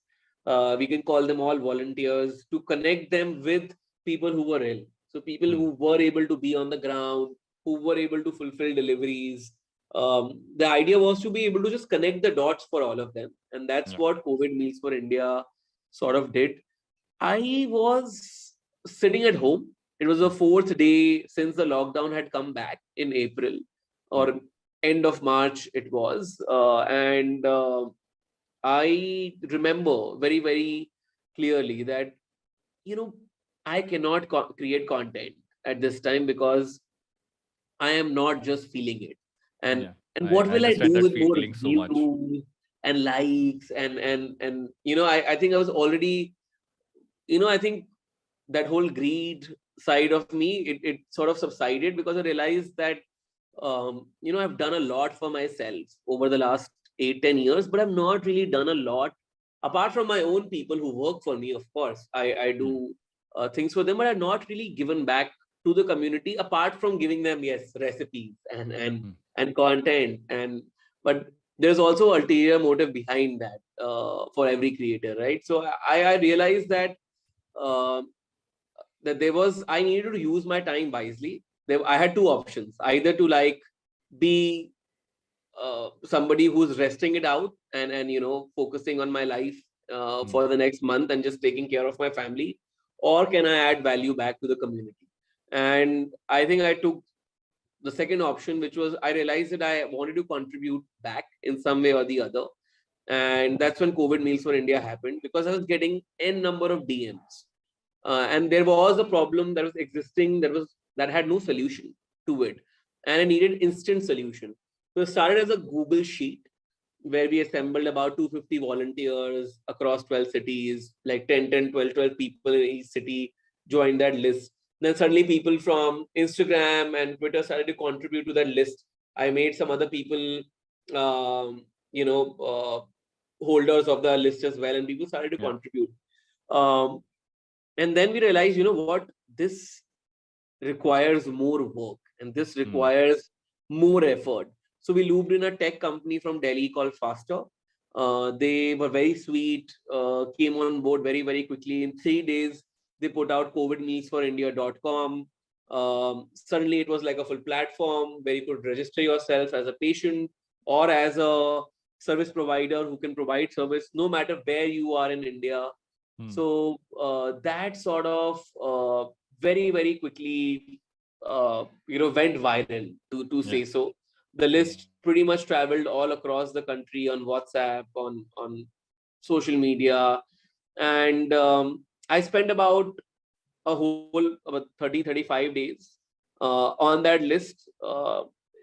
We can call them all volunteers to connect them with people who were ill. So people Hmm. who were able to be on the ground, who were able to fulfill deliveries. The idea was to be able to just connect the dots for all of them. And that's Yeah. what COVID Meals for India sort of did. I was sitting at home. It was the Hmm. fourth day since the lockdown had come back in April Yeah. or end of March, it was. And I remember very clearly that, you know, I cannot create content at this time because I am not just feeling it. And Yeah. and I what will I understand do that with more feeling so much. views and likes and I think I was already, I think that whole greed side of me, it sort of subsided because I realized that I've done a lot for myself over the last 8-10 years, but I've not really done a lot apart from my own people who work for me. Of course, I Hmm. do things for them, but I've not really given back to the community apart from giving them, yes, recipes Hmm. and content. And but there's also ulterior motive behind that for every creator, right? So I realized uh, that I needed to use my time wisely. I had two options: either to like be somebody who's resting it out and focusing on my life Hmm. for the next month and just taking care of my family, or can I add value back to the community? And I think I took the second option, which was I realized that I wanted to contribute back in some way or the other. And that's when COVID Meals for India happened, because I was getting n number of DMs and there was a problem that was existing that had no solution to it, and I needed instant solution. So it started as a Google sheet where we assembled about 250 volunteers across 12 cities, like 12 people in each city joined that list. Then suddenly people from Instagram and Twitter started to contribute to that list. I made some other people, um, you know, holders of the list as well, and people started to Yeah. contribute. Um, and then we realized, what, this requires more work and this Hmm. requires more effort. So we looped in a tech company from Delhi called Faster. They were very sweet, came on board very, very quickly. In 3 days, they put out covidmealsforindia.com. Suddenly, it was like a full platform where you could register yourself as a patient or as a service provider who can provide service no matter where you are in India. Hmm. So that sort of very, very quickly, went viral, to Yeah. say so. The list pretty much traveled all across the country on WhatsApp, on social media, and I spent about about 30-35 days on that list.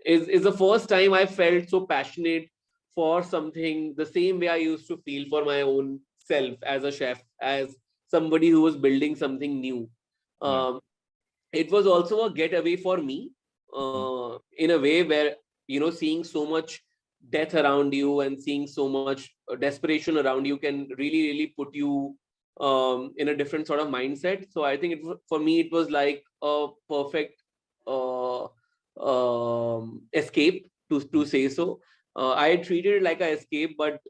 Is the first time I felt so passionate for something the same way I used to feel for my own self as a chef, as somebody who was building something new. Yeah. Um, it was also a getaway for me, Hmm. in a way where, seeing so much death around you and seeing so much desperation around you can really, really put you in a different sort of mindset. So I think for me it was like a perfect uh, escape, to Hmm. say so. I treated it like a escape, but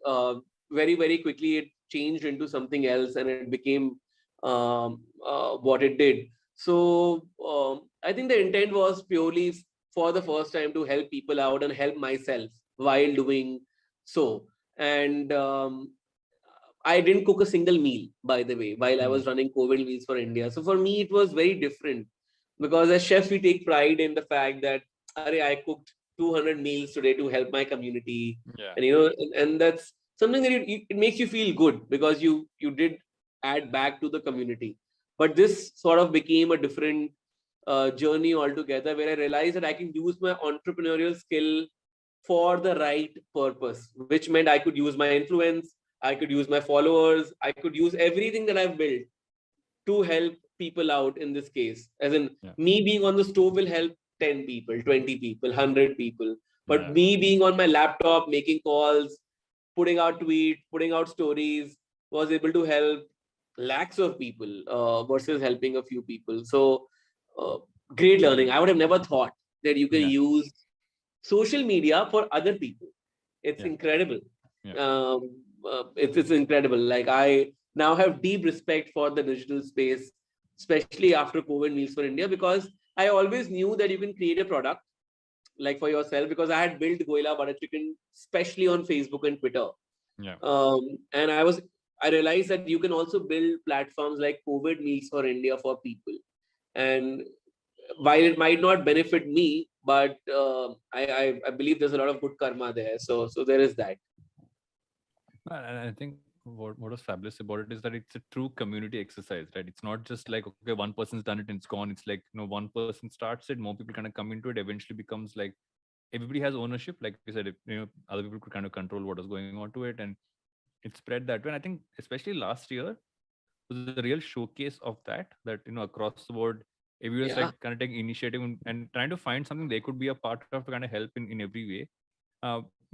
very, very quickly it changed into something else and it became what it did. So I think the intent was purely for the first time to help people out and help myself while doing so. And I didn't cook a single meal, by the way, while I Hmm. was running COVID meals for India. So for me, it was very different because as chefs, we take pride in the fact that, I cooked 200 meals today to help my community, Yeah. and that's something that it makes you feel good because you did add back to the community. But this sort of became a different journey altogether, where I realized that I can use my entrepreneurial skill for the right purpose, which meant I could use my influence, I could use my followers, I could use everything that I've built to help people out in this case. As in, Yeah. me being on the stove will help 10 people, 20 people, 100 people. But Yeah. me being on my laptop, making calls, putting out tweets, putting out stories, was able to help lakhs of people versus helping a few people. So, uh, great learning. I would have never thought that you can Yeah. use social media for other people. It's Yeah. incredible. Yeah. It's incredible. Like, I now have deep respect for the digital space, especially after COVID Meals for India, because I always knew that you can create a product like for yourself, because I had built Goila Butter Chicken especially on Facebook and Twitter. Yeah. And I realized that you can also build platforms like COVID Meals for India for people. And while it might not benefit me, but I believe there's a lot of good karma there. So there is that. And I think what was fabulous about it is that it's a true community exercise, right? It's not just like, okay, one person's done it and it's gone. It's like, one person starts it, more people kind of come into it, eventually becomes like everybody has ownership. Like you said, other people could kind of control what is going on to it, and it spread that way. And I think especially last year was the real showcase of that across the board, everyone's Yeah. like kind of taking initiative and trying to find something they could be a part of to kind of help in every way.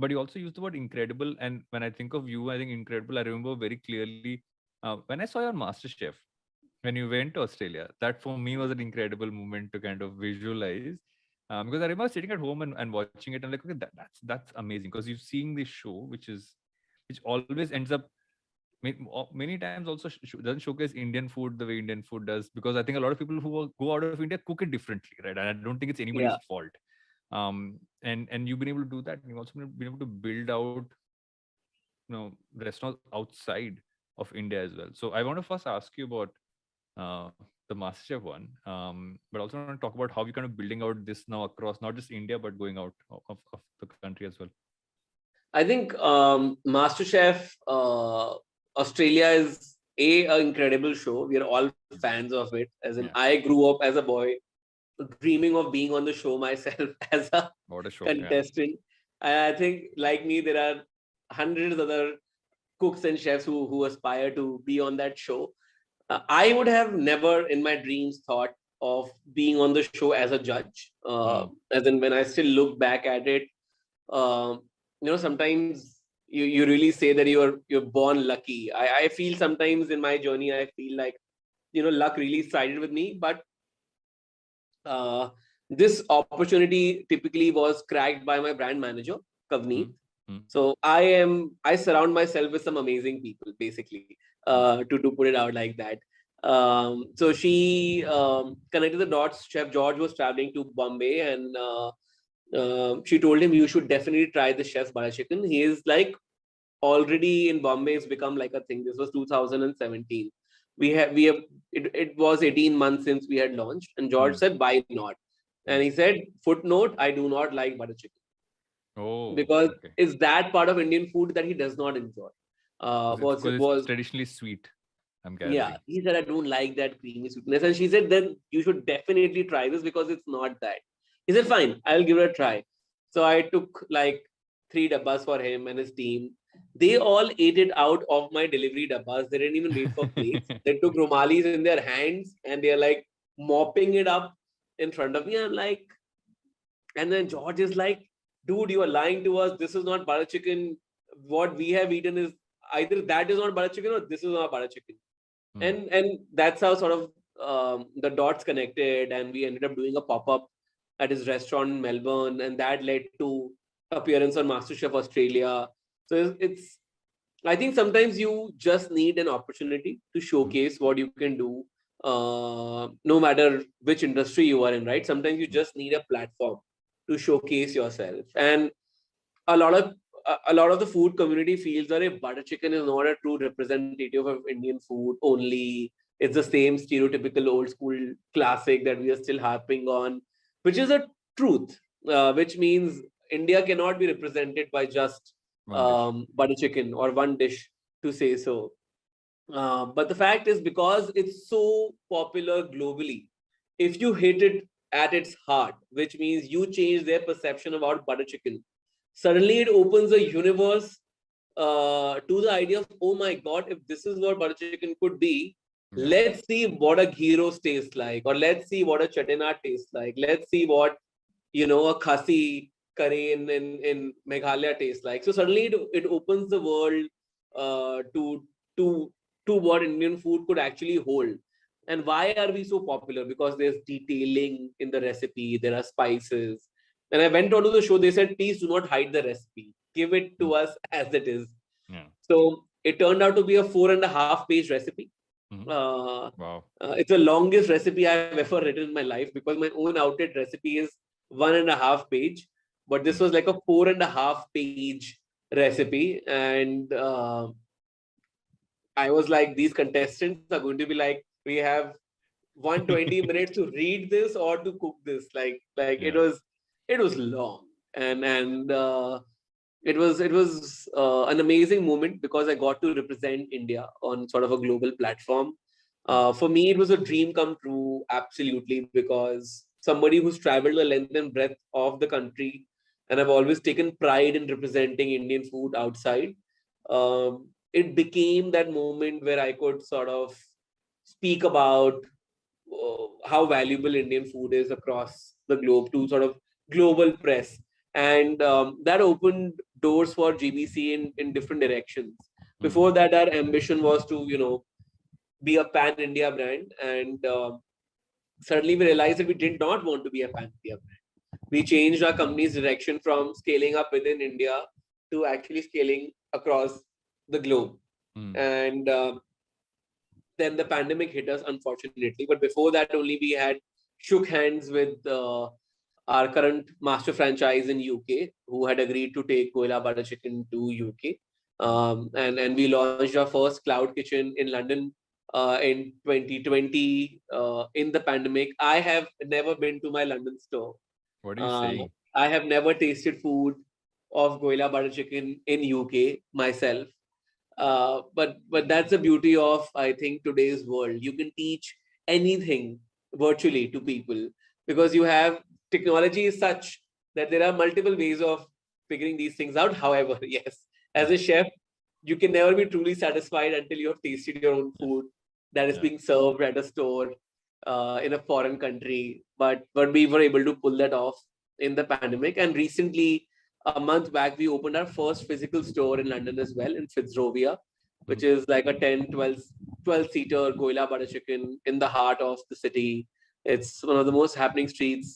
But you also used the word incredible. And when I think of you, I think incredible, I remember very clearly when I saw your Masterchef, when you went to Australia, that for me was an incredible moment to kind of visualize. Because I remember sitting at home and watching it, and like, okay, that's amazing. Because you're seeing this show, which always ends up many times also doesn't showcase Indian food the way Indian food does. Because I think a lot of people who go out of India cook it differently, right? And I don't think it's anybody's Yeah. fault. And you've been able to do that. You've also been able to build out restaurants outside of India as well. So I want to first ask you about the MasterChef one, but also want to talk about how you're kind of building out this now across not just India but going out of the country as well. I think MasterChef Australia is an incredible show. We are all fans of it. As in, Yeah. I grew up as a boy dreaming of being on the show myself as a What a show. Yeah. contestant. And I think, like me, there are hundreds other cooks and chefs who aspire to be on that show. I would have never in my dreams thought of being on the show as a judge. As in, when I still look back at it, sometimes you really say that you're born lucky. I feel sometimes in my journey, I feel like, luck really sided with me. But uh, this opportunity typically was cracked by my brand manager, Kavneet. So I surround myself with some amazing people, basically, to put it out like that. So she connected the dots. Chef George was traveling to Bombay, and she told him, you should definitely try the chef's butter chicken. He is like already in Bombay. It's become like a thing. This was 2017. It was 18 months since we had launched, and George said, why not? And he said, footnote, I do not like butter chicken. Because Okay. it's that part of Indian food that he does not enjoy. Because it's traditionally sweet, I'm gathering. Yeah, he said, I don't like that creamy sweetness. And she said, then you should definitely try this because it's not that. He said, fine, I'll give it a try. So I took like 3 dabbas for him and his team. They all ate it out of my delivery dabbas. They didn't even wait for plates. They took romalis in their hands and they're like mopping it up in front of me. I'm like, and then George is like, dude, you are lying to us. This is not butter chicken. What we have eaten is either that is not butter chicken or this is not butter chicken. And that's how sort of the dots connected, and we ended up doing a pop-up at his restaurant in Melbourne, and that led to appearance on Masterchef Australia. So it's I think sometimes you just need an opportunity to showcase what you can do, no matter which industry you are in, right? Sometimes you just need a platform to showcase yourself. And a lot of the food community feels that if butter chicken is not a true representative of Indian food only, it's the same stereotypical old school classic that we are still harping on, which is a truth, which means India cannot be represented by just One dish. butter chicken or one dish, to say so. But the fact is, because it's so popular globally, if you hit it at its heart, which means you change their perception about butter chicken, suddenly it opens a universe to the idea of, oh my God, if this is what butter chicken could be, let's see what a ghee roast tastes like, or let's see what a chettinad tastes like. Let's see what, a khasi curry in Meghalaya tastes like. So suddenly it opens the world to what Indian food could actually hold. And why are we so popular? Because there's detailing in the recipe, there are spices. And I went onto the show, they said, please do not hide the recipe. Give it to us as it is. Yeah. So it turned out to be a 4.5-page recipe. Wow. It's the longest recipe I've ever written in my life, because my own outed recipe is 1.5 page. But this was like a 4.5-page recipe. And I was like, these contestants are going to be like, we have 120 minutes to read this or to cook this. It was long, and it was an amazing moment because I got to represent India on sort of a global platform. For me, it was a dream come true, absolutely, because somebody who's traveled the length and breadth of the country, and I've always taken pride in representing Indian food outside. It became that moment where I could sort of speak about how valuable Indian food is across the globe to sort of global press. And that opened doors for GBC in different directions. Before that, our ambition was to, be a pan-India brand. And suddenly we realized that we did not want to be a pan-India brand. We changed our company's direction from scaling up within India to actually scaling across the globe. And then the pandemic hit us, unfortunately. But before that, only we had shook hands with our current master franchise in UK, who had agreed to take Goila Butter Chicken to UK. And we launched our first cloud kitchen in London in 2020 in the pandemic. I have never been to my London store. What are you saying? I have never tasted food of Goila Butter Chicken in UK myself. But that's the beauty of, I think, today's world. You can teach anything virtually to people, because you have technology is such that there are multiple ways of figuring these things out. However, yes, as a chef, you can never be truly satisfied until you have tasted your own food that is Yeah. being served at a store in a foreign country. But we were able to pull that off in the pandemic. And recently, a month back, we opened our first physical store in London as well, in Fitzrovia, which is like a 12 seater Goila butter chicken in the heart of the city. It's one of the most happening streets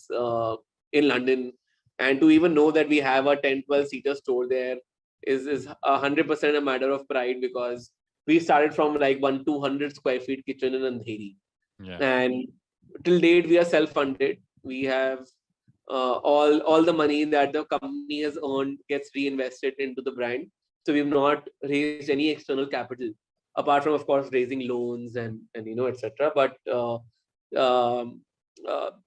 in London. And to even know that we have a 10-12 seater store there is 100% a matter of pride, because we started from like 200 square feet kitchen in Andheri. Yeah. And till date, we are self-funded. We have all the money that the company has earned gets reinvested into the brand. So we've not raised any external capital, apart from, of course, raising loans and etc. But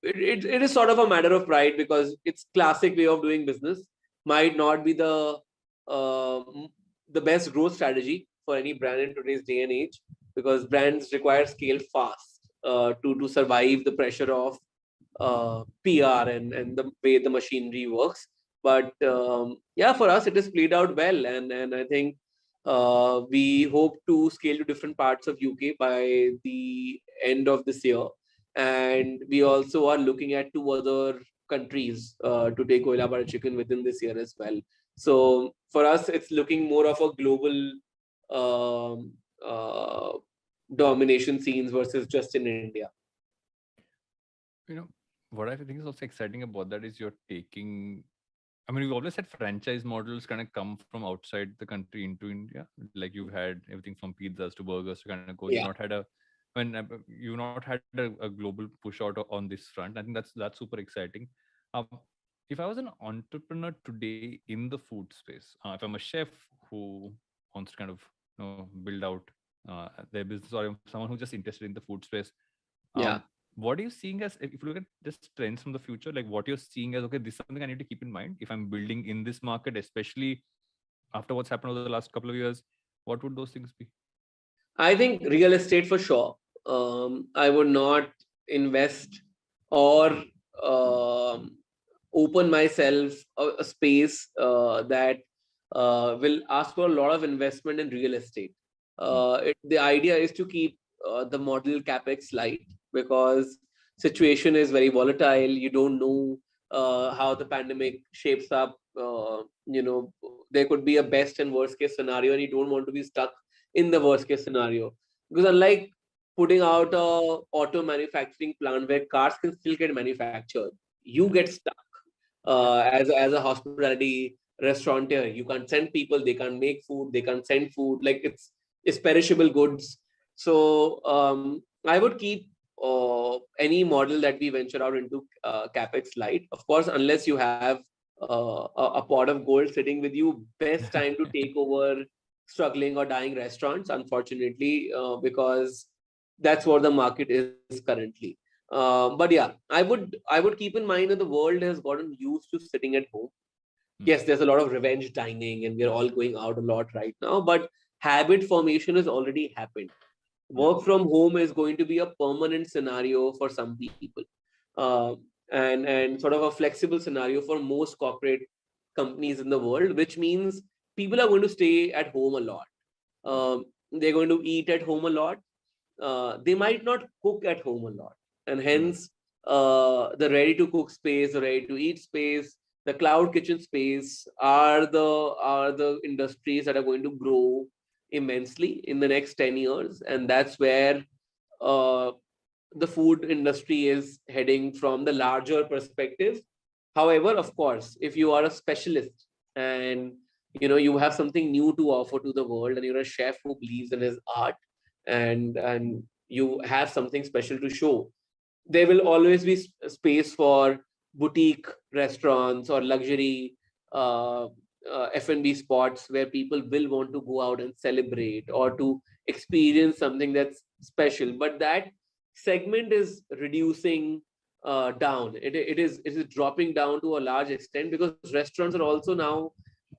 it is sort of a matter of pride, because its classic way of doing business might not be uh, the best growth strategy for any brand in today's day and age, because brands require scale fast to survive the pressure of PR and the way the machinery works. But yeah, for us, it has played out well. And I think we hope to scale to different parts of UK by the end of this year. And we also are looking at 2 other countries to take Goila butter chicken within this year as well. So for us, it's looking more of a global um, uh, domination scenes versus just in India. You know, what I think is also exciting about that is you're taking. I mean, we've always had franchise models kind of come from outside the country into India. Like you've had everything from pizzas to burgers to kind of go. You've Yeah. not had a, when you've not had a global push out on this front. I think that's super exciting. Um, if I was an entrepreneur today in the food space, if I'm a chef who wants to kind of build out their business, or I'm someone who's just interested in the food space, Yeah. what are you seeing as, if you look at just trends from the future, like what you're seeing as, okay, this is something I need to keep in mind if I'm building in this market, especially after what's happened over the last couple of years? What would those things be? I think real estate for sure. I would not invest or um, open myself a space that will ask for a lot of investment in real estate. The idea is to keep the model capex light, because situation is very volatile. You don't know how the pandemic shapes up. There could be a best and worst case scenario, and you don't want to be stuck in the worst case scenario, because unlike putting out a auto manufacturing plant where cars can still get manufactured, you get stuck as a hospitality restaurateur. You can't send people, they can't make food, they can't send food, like it's perishable goods. So I would keep any model that we venture out into capex light, of course, unless you have a pot of gold sitting with you. Best time to take over struggling or dying restaurants, unfortunately, because that's what the market is currently. But yeah, I would keep in mind that the world has gotten used to sitting at home. Yes, there's a lot of revenge dining, and we're all going out a lot right now. But habit formation has already happened. Yeah. Work from home is going to be a permanent scenario for some people, uh, and sort of a flexible scenario for most corporate companies in the world, which means people are going to stay at home a lot. They're going to eat at home a lot. They might not cook at home a lot, and hence the ready to cook space, the ready to eat space, the cloud kitchen space are the industries that are going to grow immensely in the next 10 years. And that's where uh, the food industry is heading from the larger perspective. However, of course, if you are a specialist and you have something new to offer to the world, and you're a chef who believes in his art, and you have something special to show, there will always be space for boutique restaurants or luxury uh, F&B spots where people will want to go out and celebrate or to experience something that's special. But that segment is reducing down. It is dropping down to a large extent, because restaurants are also now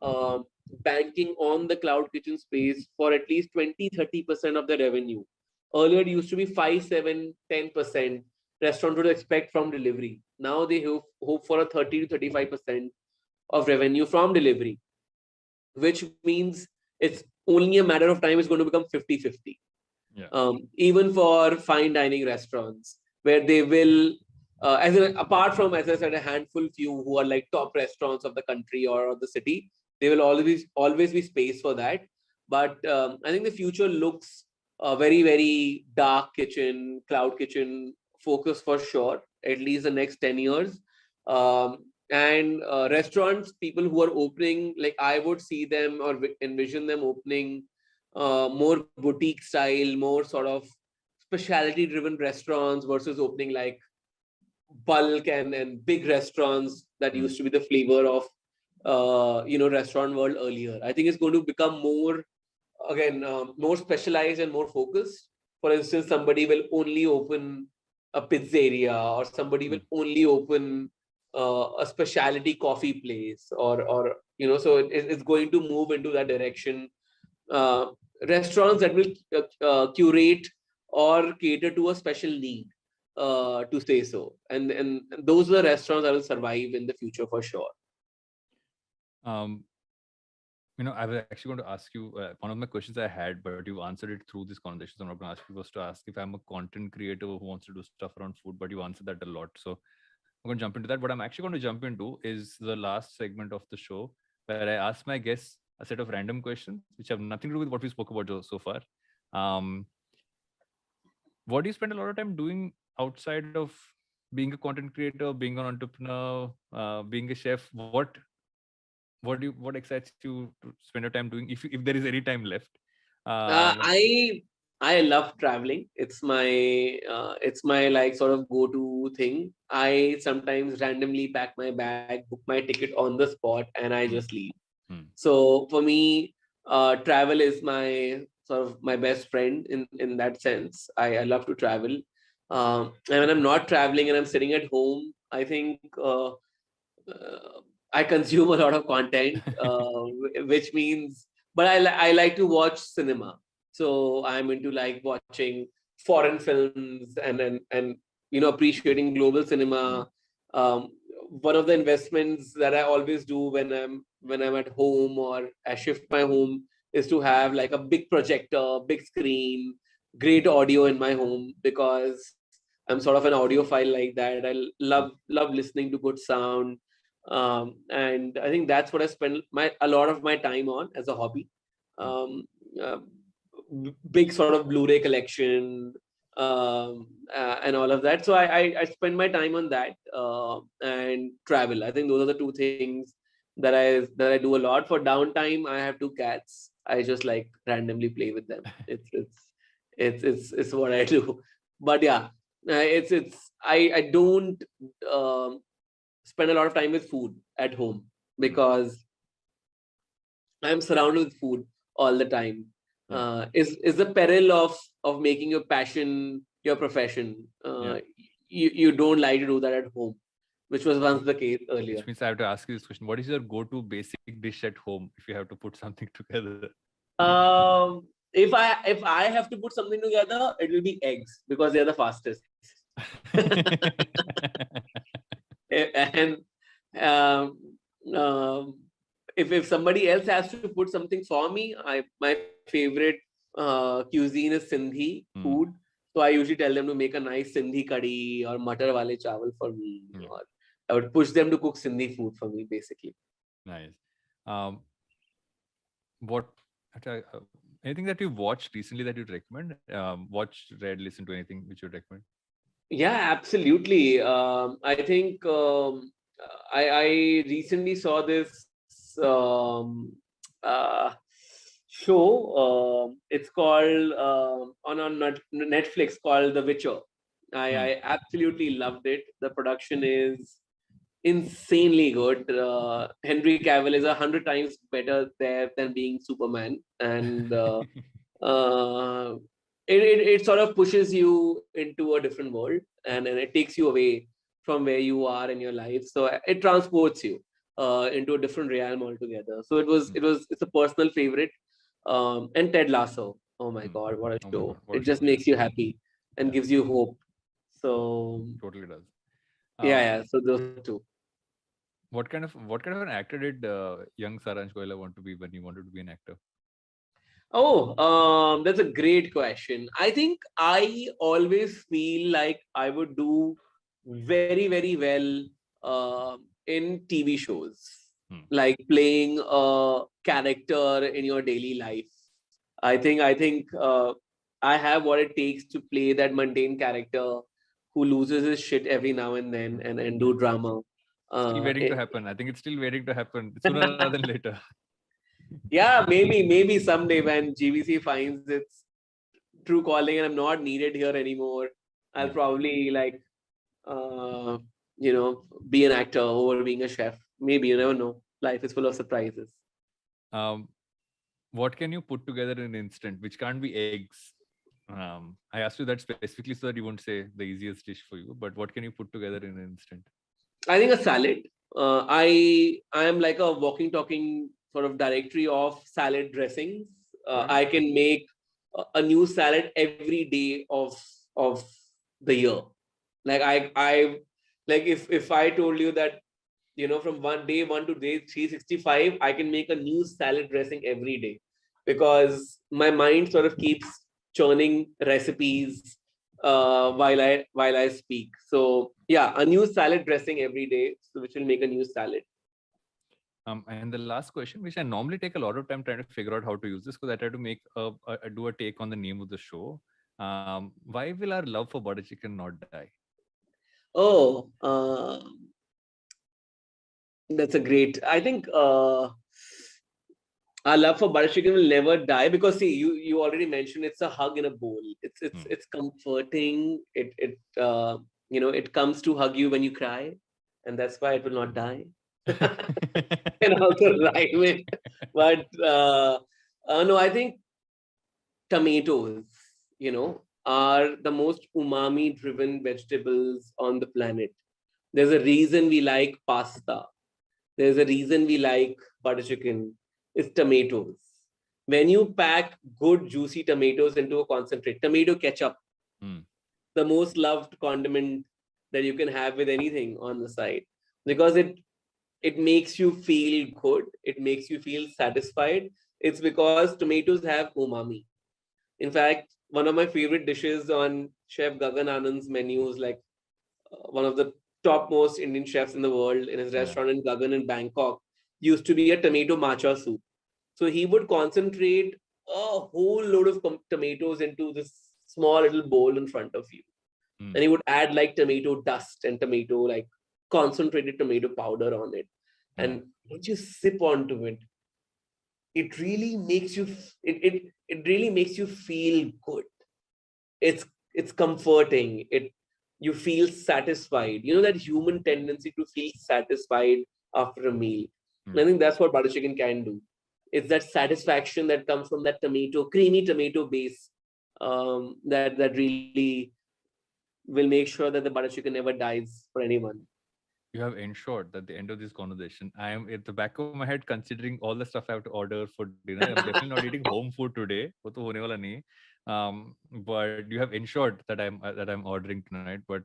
uh, banking on the cloud kitchen space for at least 20-30% of the revenue. Earlier, it used to be 5, 7, 10% restaurants would expect from delivery. Now they hope for a 30 to 35% of revenue from delivery, which means it's only a matter of time it's going to become 50-50. Yeah. Even for fine dining restaurants, where they will, apart from, as I said, a handful few who are like top restaurants of the country or of the city, they will always be space for that. But I think the future looks very, very dark kitchen, cloud kitchen focus for sure, at least the next 10 years. And restaurants, people who are opening, like I would see them or envision them opening more boutique style, more sort of specialty driven restaurants versus opening like bulk and big restaurants that used to be the flavor of restaurant world earlier. I think it's going to become more, again, more specialized and more focused. For instance, somebody will only open a pizzeria, or somebody will only open a specialty coffee place, or so it's going to move into that direction. uh, Restaurants that will curate or cater to a special need, to say so, and those are the restaurants that will survive in the future for sure. Um, I was actually going to ask you one of my questions I had, but you answered it through this conversation. So I'm not going to ask you, was to ask if I'm a content creator who wants to do stuff around food, but you answered that a lot. So I'm going to jump into that. What I'm actually going to jump into is the last segment of the show, where I ask my guests a set of random questions, which have nothing to do with what we spoke about so far. Um, what do you spend a lot of time doing outside of being a content creator, being an entrepreneur, being a chef? What excites you to spend your time doing, if there is any time left? Uh, What? I I love traveling. It's my like sort of go-to thing. I sometimes randomly pack my bag, book my ticket on the spot, and I Hmm, just leave. hmm, So for me, travel is my sort of my best friend in that sense. I love to travel. And when I'm not traveling and I'm sitting at home, I think I consume a lot of content, which means, but I like to watch cinema. So I'm into like watching foreign films and appreciating global hmm, cinema. Um, One of the investments that I always do when I'm at home or I shift my home is to have like a big projector, big screen, great audio in my home, because I'm sort of an audiophile like that. I love listening to good sound, and I think that's what I spend a lot of my time on as a hobby. hmm. Um, uh, Big sort of Blu-ray collection, and all of that. So I spend my time on that, and travel. I think those are the two things that I do a lot. For downtime, I have two cats. I just like randomly play with them. It's what I do. But yeah, I don't um, spend a lot of time with food at home, Hmm. because I'm surrounded with food all the time. Yeah, Is the peril of making your passion your profession. yeah. You don't like to do that at home, which was once the case earlier. Which means I have to ask you this question: what is your go-to basic dish at home if you have to put something together? If I have to put something together, it will be eggs, because they're the fastest. And um, um, if somebody else has to put something for me, my favorite cuisine is Sindhi Hmm, food. So I usually tell them to make a nice Sindhi curry or matar wale chawal for me, yeah, or I would push them to cook Sindhi food for me, basically. nice. Um, what anything that you watched recently that you'd recommend? Watched, read, listened to anything which you'd recommend? Yeah, absolutely. I think I recently saw this uh, show. It's called on Netflix, called The Witcher. Hmm. I absolutely loved it. The production is insanely good. Henry Cavill is 100 times better there than being Superman, and uh, it sort of pushes you into a different world, and it takes you away from where you are in your life. So it transports you into a different realm altogether. So it's a personal favorite. And Ted Lasso. Oh my God, what a Oh my show. God, what It a just show! makes you happy and Yeah, gives you hope. So totally does. yeah, Um, yeah. So those two. what kind of an actor did young Saransh Goila want to be when he wanted to be an actor? Oh, that's a great question. I think I always feel like I would do very, very well in TV shows, Hmm. like playing a character in your daily life. I think I have what it takes to play that mundane character who loses his shit every now and then and do drama. Still Uh, waiting to it, happen. I think it's still waiting to happen sooner rather than later. yeah, maybe someday when GVC finds its true calling and I'm not needed here anymore, I'll Hmm. probably like uh, be an actor over being a chef. Maybe, you never know. Life is full of surprises. Um, what can you put together in an instant, which can't be eggs? I asked you that specifically so that you won't say the easiest dish for you, but what can you put together in an instant? I think a salad. I am like a walking, talking sort of directory of salad dressings. All right. I can make a new salad every day of the year. Like I like if I told you that from one day one to day 365, I can make a new salad dressing every day because my mind sort of keeps churning recipes while I speak. So yeah, a new salad dressing every day, so which will make a new salad. And the last question, which I normally take a lot of time trying to figure out how to use this, because I try to make do a take on the name of the show. Why will our love for butter chicken not die? Oh, that's a great. I think our love for butter chicken will never die because see, you already mentioned it's a hug in a bowl. It's comforting. It comes to hug you when you cry, and that's why it will not die. And also rhyme it, but no, I think tomatoes, are the most umami-driven vegetables on the planet. There's a reason we like pasta. There's a reason we like butter chicken. It's tomatoes. When you pack good juicy tomatoes into a concentrate, tomato ketchup, Hmm. the most loved condiment that you can have with anything on the side, because it makes you feel good. It makes you feel satisfied. It's because tomatoes have umami. In fact, one of my favorite dishes on Chef Gagan Anand's menu is like one of the topmost Indian chefs in the world in his Yeah. restaurant in Gagan in Bangkok, used to be a tomato matcha soup. So he would concentrate a whole load of tomatoes into this small little bowl in front of you. Hmm. And he would add like tomato dust and tomato, like concentrated tomato powder on it. Hmm. And once you sip onto it, it really makes you it really makes you feel good. It's comforting. You feel satisfied. You know that human tendency to feel satisfied after a meal. Hmm. I think that's what butter chicken can do. It's that satisfaction that comes from that creamy tomato base, that really will make sure that the butter chicken never dies for anyone. You have ensured that the end of this conversation, I am at the back of my head considering all the stuff I have to order for dinner. I'm definitely not eating home food today. वो तो होने वाला नहीं. But you have ensured that I'm ordering tonight. But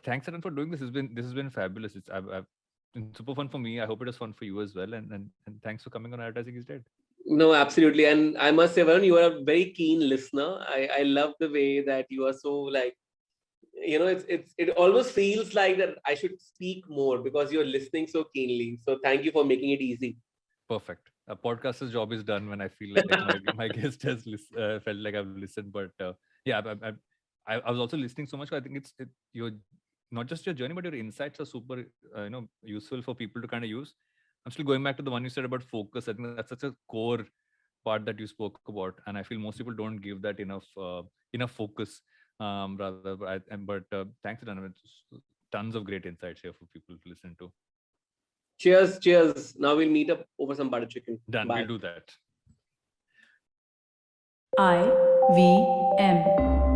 thanks Saran for doing this. This has been fabulous. I've been super fun for me. I hope it was fun for you as well. And thanks for coming on Advertising is Dead. No, absolutely. And I must say, Varun, you are a very keen listener. I love the way that you are so like, it almost feels like that I should speak more because you're listening so keenly. So thank you for making it easy. Perfect. A podcaster's job is done when I feel like my guest has felt like I've listened. But yeah, I was also listening so much. I think your not just your journey, but your insights are super useful for people to kind of use. I'm still going back to the one you said about focus. I think that's such a core part that you spoke about, and I feel most people don't give that enough focus. Rather, but thanks, Dana. Tons of great insights here for people to listen to. Cheers, cheers. Now we'll meet up over some butter chicken. Done. We'll Bye. do that. IVM.